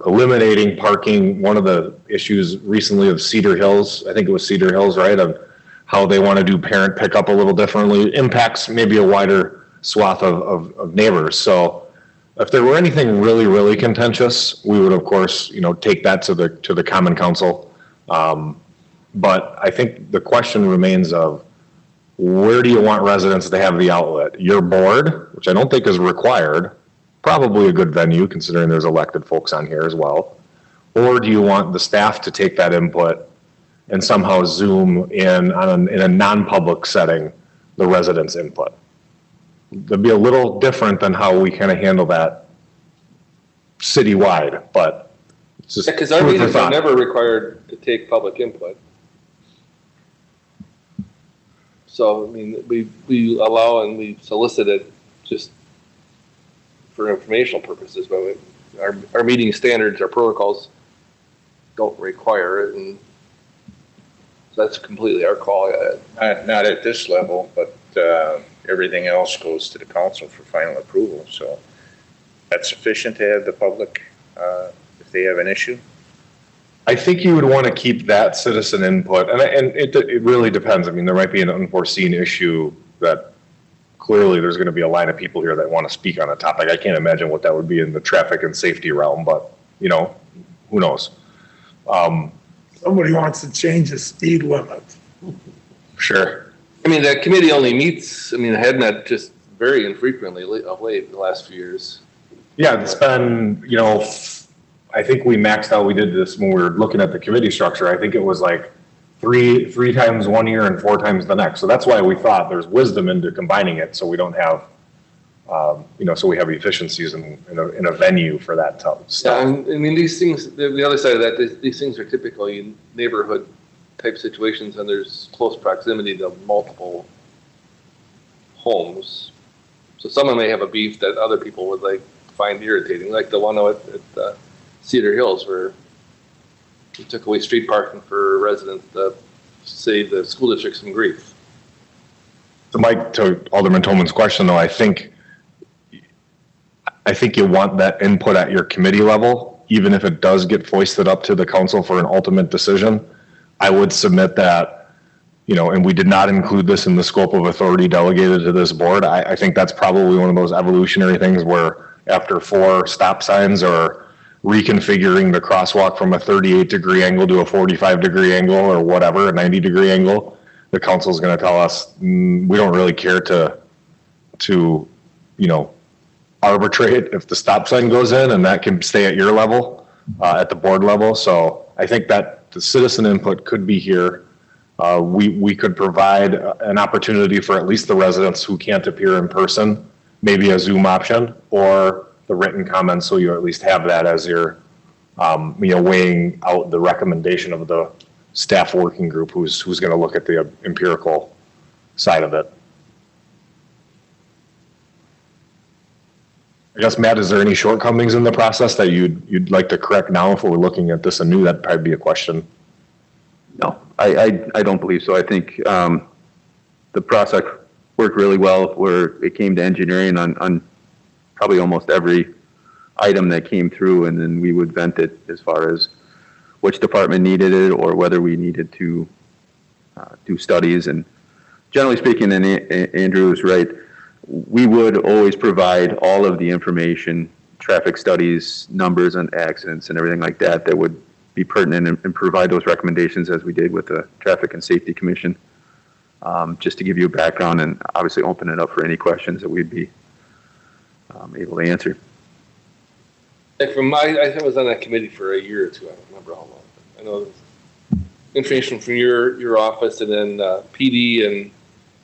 Speaker 6: eliminating parking. One of the issues recently of Cedar Hills, I think it was Cedar Hills, right, of how they want to do parent pickup a little differently, impacts maybe a wider swath of neighbors. So if there were anything really, really contentious, we would of course, take that to the Common Council. But I think the question remains of, where do you want residents to have the outlet? Your board, which I don't think is required, probably a good venue considering there's elected folks on here as well. Or do you want the staff to take that input and somehow zoom in in a non-public setting the residents' input? That'd be a little different than how we kind of handle that citywide, but it's just
Speaker 4: because our meetings are never required to take public input. So, I mean, we allow and we solicit it just for informational purposes, but our meeting standards, our protocols don't require it, and so that's completely our call.
Speaker 7: Not at this level, but everything else goes to the council for final approval. So that's sufficient to have the public if they have an issue.
Speaker 6: I think you would want to keep that citizen input, and it really depends. I mean, there might be an unforeseen issue that clearly there's going to be a line of people here that want to speak on a topic. I can't imagine what that would be in the traffic and safety realm, but who knows?
Speaker 10: Somebody wants to change the speed limit.
Speaker 6: Sure.
Speaker 4: I mean, the committee only meets, it had met just very infrequently of late in the last few years.
Speaker 6: Yeah, it's been, I think we maxed out, we did this when we were looking at the committee structure. I think it was like three times 1 year and 4 times the next. So that's why we thought there's wisdom into combining it so we don't have, so we have efficiencies in a venue for that stuff.
Speaker 4: Yeah, I mean, these things, the other side of that, these things are typically in neighborhood type situations and there's close proximity to multiple homes. So someone may have a beef that other people would find irritating, like the one at Cedar Hills where we took away street parking for residents to save the school district some grief.
Speaker 6: So Mike, to Alderman Tolman's question though, I think you want that input at your committee level, even if it does get foisted up to the council for an ultimate decision. I would submit that, you know, and we did not include this in the scope of authority delegated to this board. I think that's probably one of those evolutionary things where after 4 stop signs or reconfiguring the crosswalk from a 38-degree angle to a 45-degree angle or whatever, a 90-degree angle, the council is going to tell us, we don't really care to, you know, arbitrate if the stop sign goes in, and that can stay at your level, at the board level. So I think that the citizen input could be here. We could provide an opportunity for at least the residents who can't appear in person, maybe a Zoom option or the written comments, so you at least have that as you're, you know, weighing out the recommendation of the staff working group who's going to look at the empirical side of it. I guess, Matt, is there any shortcomings in the process that you'd like to correct now if we're looking at this anew? That'd probably be a question.
Speaker 8: No, I don't believe so. I think the process worked really well where it came to engineering on probably almost every item that came through, and then we would vent it as far as which department needed it or whether we needed to do studies. And generally speaking, and Andrew is right, we would always provide all of the information, traffic studies, numbers on accidents and everything like that, that would be pertinent, and provide those recommendations as we did with the Traffic and Safety Commission, just to give you a background and obviously open it up for any questions that we'd be able to answer.
Speaker 4: I was on that committee for a year or two. I don't remember how long. I know information from your office, and then PD and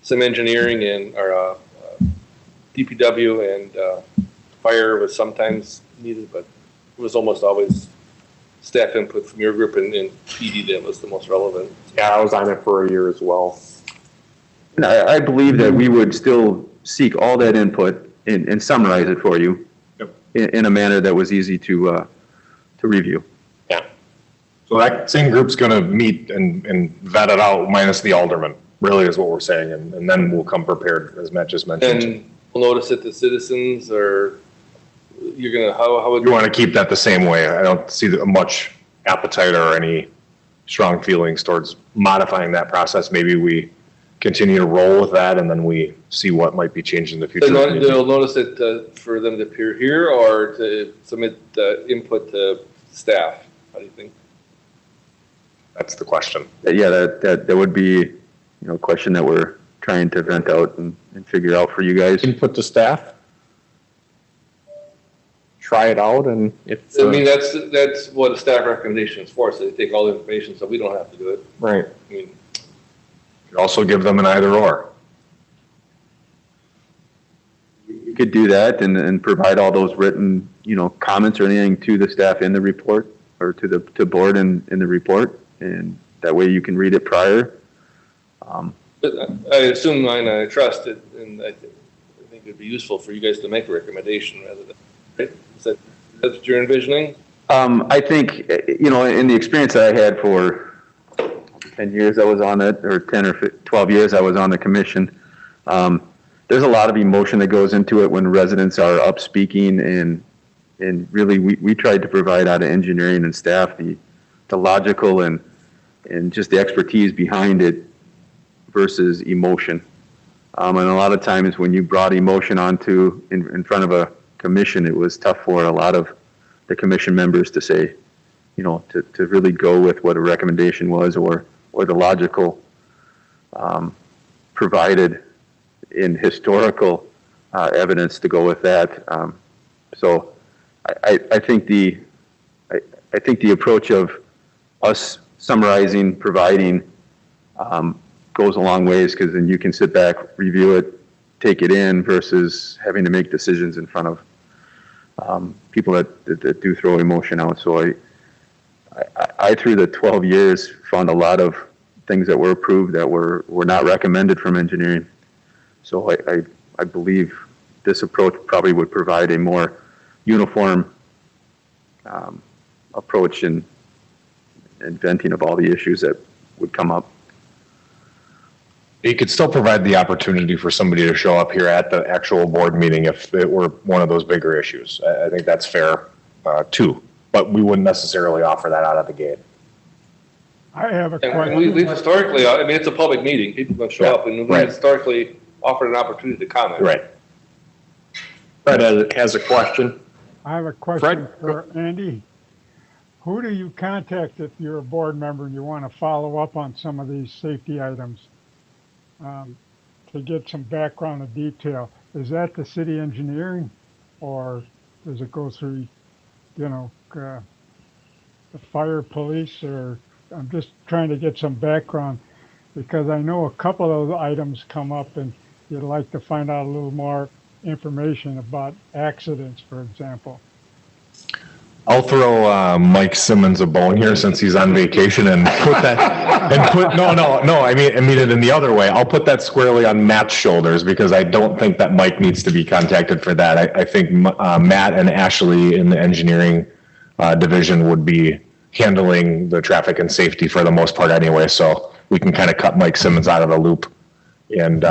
Speaker 4: some engineering and our DPW and fire was sometimes needed, but it was almost always staff input from your group and PD that was the most relevant.
Speaker 1: Yeah, I was on it for a year as well.
Speaker 8: And I believe that we would still seek all that input and summarize it for you in a manner that was easy to review.
Speaker 1: Yeah.
Speaker 6: So that same group's going to meet and vet it out minus the alderman, really is what we're saying. And then we'll come prepared, as Matt just mentioned.
Speaker 4: And we'll notice that the citizens are, you're going to, how would
Speaker 6: you want to keep that the same way? I don't see much appetite or any strong feelings towards modifying that process. Maybe we continue to roll with that, and then we see what might be changed in the future.
Speaker 4: They'll notice it for them to appear here or to submit input to staff. How do you think?
Speaker 6: That's the question.
Speaker 8: Yeah, that would be, a question that we're trying to vent out and figure out for you guys.
Speaker 1: Input to staff. Try it out, and if
Speaker 4: I mean, that's what a staff recommendation is for. So they take all the information, so we don't have to do it.
Speaker 1: Right.
Speaker 4: I mean,
Speaker 6: you also give them an either or.
Speaker 8: You could do that and provide all those written, comments or anything to the staff in the report or to the board in the report, and that way you can read it prior.
Speaker 4: But I assume and I trust it, and I think it'd be useful for you guys to make a recommendation rather than. Right? That's what you're envisioning?
Speaker 8: I think, in the experience that I had for 10 years I was on it, or 10 or 12 years I was on the commission, there's a lot of emotion that goes into it when residents are up speaking, and really we tried to provide out of engineering and staff the logical and just the expertise behind it versus emotion. And a lot of times when you brought emotion onto in front of a commission, it was tough for a lot of the commission members to say, to really go with what a recommendation was or the logical provided in historical evidence to go with that. So I think the approach of us summarizing, providing goes a long ways, because then you can sit back, review it, take it in, versus having to make decisions in front of people that do throw emotion out. So I through the 12 years found a lot of things that were approved that were not recommended from engineering. So I believe this approach probably would provide a more uniform approach in venting of all the issues that would come up.
Speaker 6: You could still provide the opportunity for somebody to show up here at the actual board meeting if it were one of those bigger issues. I think that's fair too, but we wouldn't necessarily offer that out of the gate.
Speaker 2: I have a
Speaker 4: And
Speaker 2: question.
Speaker 4: we've historically, I mean, it's a public meeting, people can show
Speaker 1: Yeah,
Speaker 4: up, and we
Speaker 1: right.
Speaker 4: historically offered an opportunity to comment.
Speaker 1: Right. Fred has a question.
Speaker 2: I have a question for Andy. Who do you contact if you're a board member and you want to follow up on some of these safety items? To get some background and detail, is that the city engineering, or does it go through, the fire, police, or I'm just trying to get some background because I know a couple of those items come up and you'd like to find out a little more information about accidents, for example.
Speaker 6: I'll throw Mike Simmons a bone here since he's on vacation and put that, no, I mean it in the other way. I'll put that squarely on Matt's shoulders because I don't think that Mike needs to be contacted for that. I think Matt and Ashley in the engineering division would be handling the traffic and safety for the most part anyway, so we can kind of cut Mike Simmons out of the loop and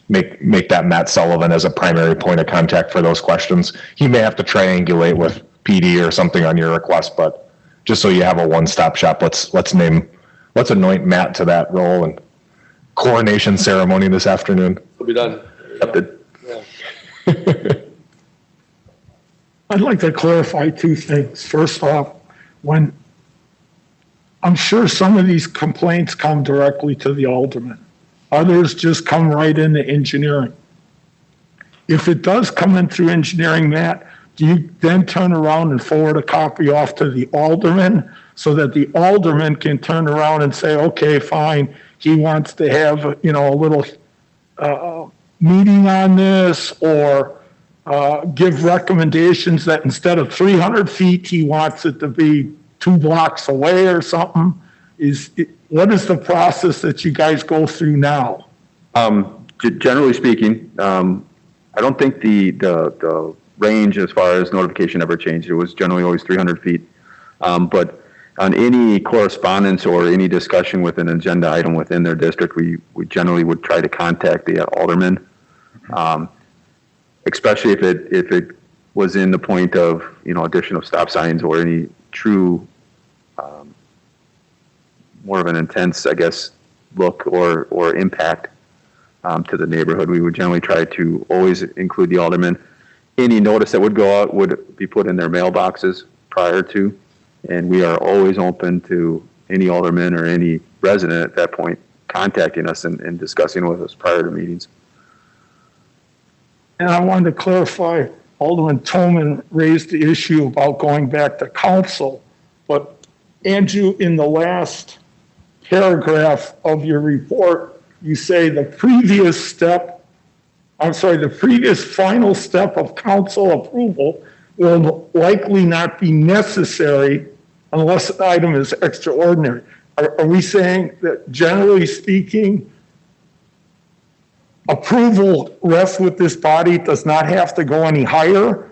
Speaker 6: make that Matt Sullivan as a primary point of contact for those questions. He may have to triangulate with PD or something on your request, but just so you have a one-stop shop, let's anoint Matt to that role and coronation ceremony this afternoon.
Speaker 4: We'll be done.
Speaker 6: Accepted.
Speaker 4: Yeah.
Speaker 10: I'd like to clarify two things. First off, when I'm sure some of these complaints come directly to the alderman, others just come right into engineering. If it does come in through engineering, Matt, do you then turn around and forward a copy off to the alderman so that the alderman can turn around and say, okay, fine, he wants to have, a little meeting on this, or give recommendations that instead of 300 feet, he wants it to be 2 blocks away or something? What is the process that you guys go through now?
Speaker 8: Generally speaking, I don't think the range as far as notification ever changed. It was generally always 300 feet. But on any correspondence or any discussion with an agenda item within their district, we generally would try to contact the alderman, especially if it was in the point of, addition of stop signs or any true, more of an intense, I guess, look or impact to the neighborhood. We would generally try to always include the alderman. Any notice that would go out would be put in their mailboxes prior to, and we are always open to any alderman or any resident at that point contacting us and discussing with us prior to meetings.
Speaker 10: And I wanted to clarify, Alderman Toman raised the issue about going back to council, but Andrew, in the last paragraph of your report, you say the previous final step of council approval will likely not be necessary unless an item is extraordinary. Are we saying that generally speaking, approval rests with this body, does not have to go any higher?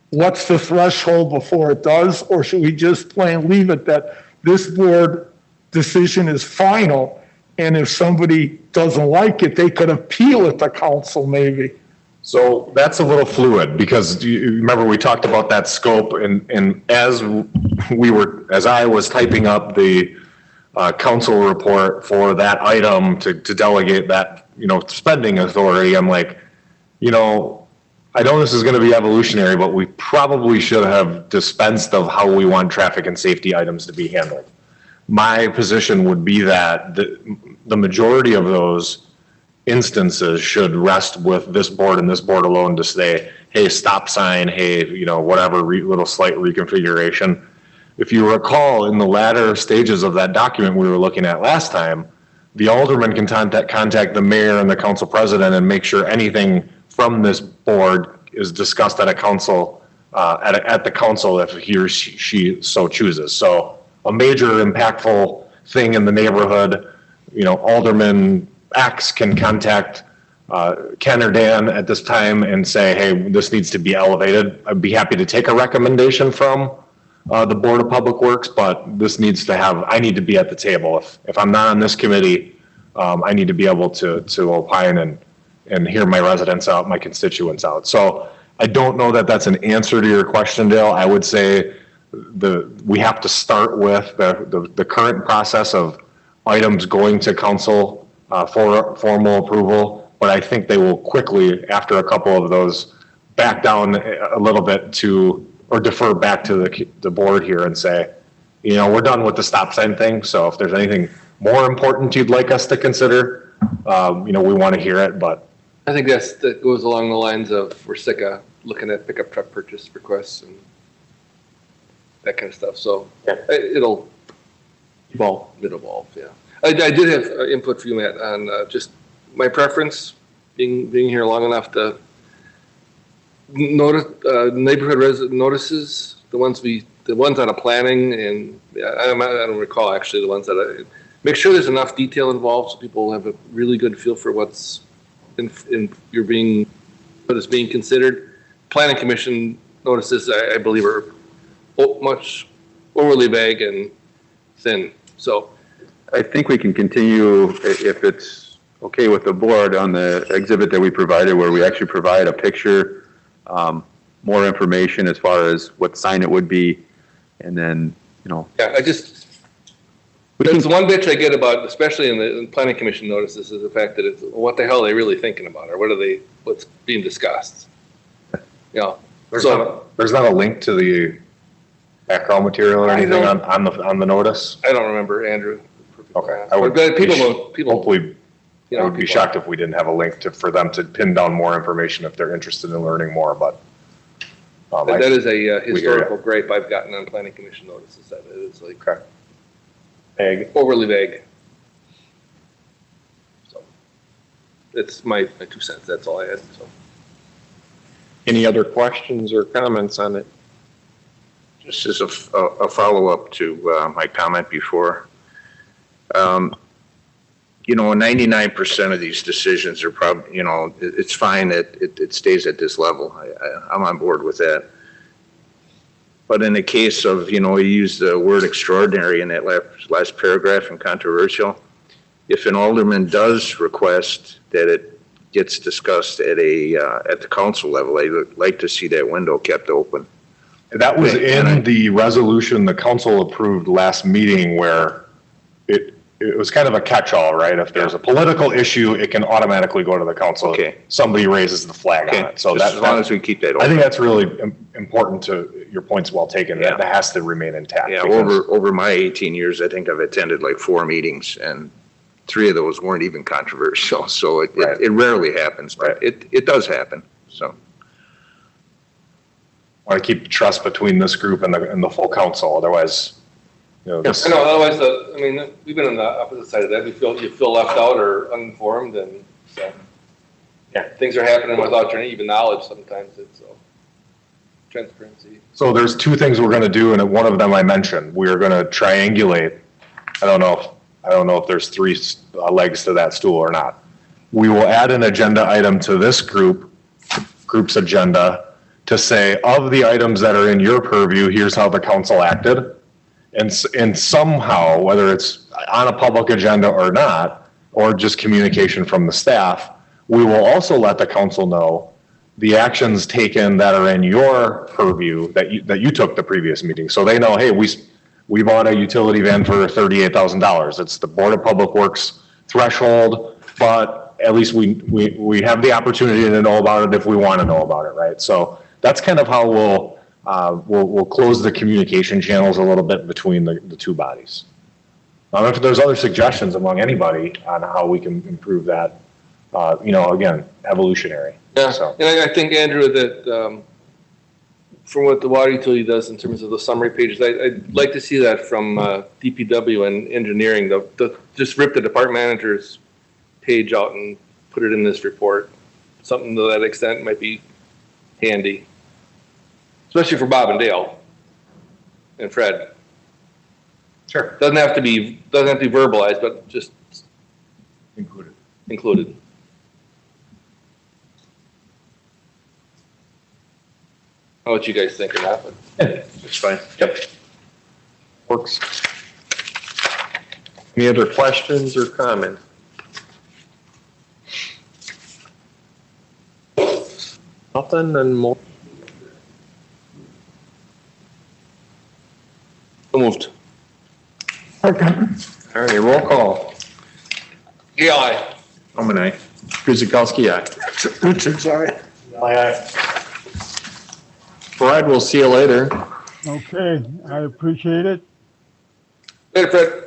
Speaker 10: What's the threshold before it does? Or should we just plain leave it that this board decision is final, and if somebody doesn't like it, they could appeal it to council maybe?
Speaker 6: So that's a little fluid because you remember we talked about that scope, and as I was typing up the council report for that item to delegate that, spending authority, I'm like, I know this is going to be evolutionary, but we probably should have dispensed of how we want traffic and safety items to be handled. My position would be that the majority of those instances should rest with this board and this board alone to say, hey, stop sign, hey, whatever, little slight reconfiguration. If you recall, in the latter stages of that document we were looking at last time, the alderman can contact the mayor and the council president and make sure anything from this board is discussed at a council, at the council if he or she so chooses. So a major impactful thing in the neighborhood, Alderman X can contact Ken or Dan at this time and say, hey, this needs to be elevated. I'd be happy to take a recommendation from the Board of Public Works, but this needs to I need to be at the table. If I'm not on this committee, I need to be able to opine and hear my residents out, my constituents out. So I don't know that that's an answer to your question, Dale. I would say we have to start with the current process of items going to council for formal approval, but I think they will quickly, after a couple of those, back down a little bit or defer back to the board here and say, we're done with the stop sign thing, so if there's anything more important you'd like us to consider, we want to hear it, but.
Speaker 4: I think that goes along the lines of, we're sick of looking at pickup truck purchase requests and that kind of stuff, so it'll evolve, yeah. I did have input for you, Matt, on just my preference, being here long enough to notice, neighborhood notices, the ones out of planning, and I don't recall actually the ones that make sure there's enough detail involved so people have a really good feel for what's what is being considered. Planning commission notices, I believe, are much overly vague and thin. So
Speaker 8: I think we can continue, if it's okay with the board, on the exhibit that we provided, where we actually provide a picture, more information as far as what sign it would be, and then,
Speaker 4: Yeah, that's one bitch I get about, especially in the planning commission notices, is the fact that it's, what the hell are they really thinking about, or what's being discussed?
Speaker 6: There's not a link to the background material or anything on the notice?
Speaker 4: I don't remember, Andrew.
Speaker 6: Okay.
Speaker 4: People
Speaker 6: hopefully, I would be shocked if we didn't have a link for them to pin down more information if they're interested in learning more, but.
Speaker 4: That is a historical gripe I've gotten on planning commission notices, that it is like vague, overly vague. So it's my 2 cents. That's all I had. So.
Speaker 1: Any other questions or comments on it?
Speaker 7: Just as a follow-up to my comment before, 99% of these decisions are probably, it's fine that it stays at this level. I'm on board with that. But in the case of, you use the word extraordinary in that last paragraph and controversial, if an alderman does request that it gets discussed at the council level, I would like to see that window kept open.
Speaker 6: That was in the resolution the council approved last meeting, where it was kind of a catch-all, right? If there's a political issue, it can automatically go to the council.
Speaker 7: Okay.
Speaker 6: Somebody raises the flag on it. So
Speaker 7: as long as we keep that open.
Speaker 6: I think that's really important. To your point's well taken. Yeah. That has to remain intact.
Speaker 7: Yeah, over my 18 years, I think I've attended like 4 meetings, and 3 of those weren't even controversial. So it rarely happens, but it does happen. So.
Speaker 6: I want to keep trust between this group and the full council. Otherwise,
Speaker 4: I know. Otherwise, we've been on the opposite side of that. You feel left out or uninformed, and so things are happening without your even knowledge. Sometimes it's transparency.
Speaker 6: So there's 2 things we're going to do, and one of them I mentioned. We are going to triangulate. I don't know if there's 3 legs to that stool or not. We will add an agenda item to this group's agenda to say, of the items that are in your purview, here's how the council acted. And somehow, whether it's on a public agenda or not, or just communication from the staff, we will also let the council know the actions taken that are in your purview that you took the previous meeting. So they know, hey, we bought a utility van for $38,000. It's the Board of Public Works threshold, but at least we have the opportunity to know about it if we want to know about it, right? So that's kind of how we'll close the communication channels a little bit between the 2 bodies. If there's other suggestions among anybody on how we can improve that, again, evolutionary.
Speaker 4: Yeah,
Speaker 6: so.
Speaker 4: And I think, Andrew, that from what the water utility does in terms of the summary pages, I'd like to see that from DPW and engineering. Just rip the department manager's page out and put it in this report. Something to that extent might be handy. Especially for Bob and Dale and Fred.
Speaker 6: Sure.
Speaker 4: Doesn't have to be verbalized, but just included. I'll let you guys think of that, but
Speaker 7: it's fine.
Speaker 1: Yep. Works. Any other questions or comments? Nothing and more.
Speaker 4: So moved.
Speaker 1: All right, roll call.
Speaker 4: Yeah, aye.
Speaker 1: I'm an aye. Guzekowski, aye.
Speaker 10: Richard's aye.
Speaker 1: Brad, we'll see you later.
Speaker 2: Okay, I appreciate it.
Speaker 4: Later, Fred.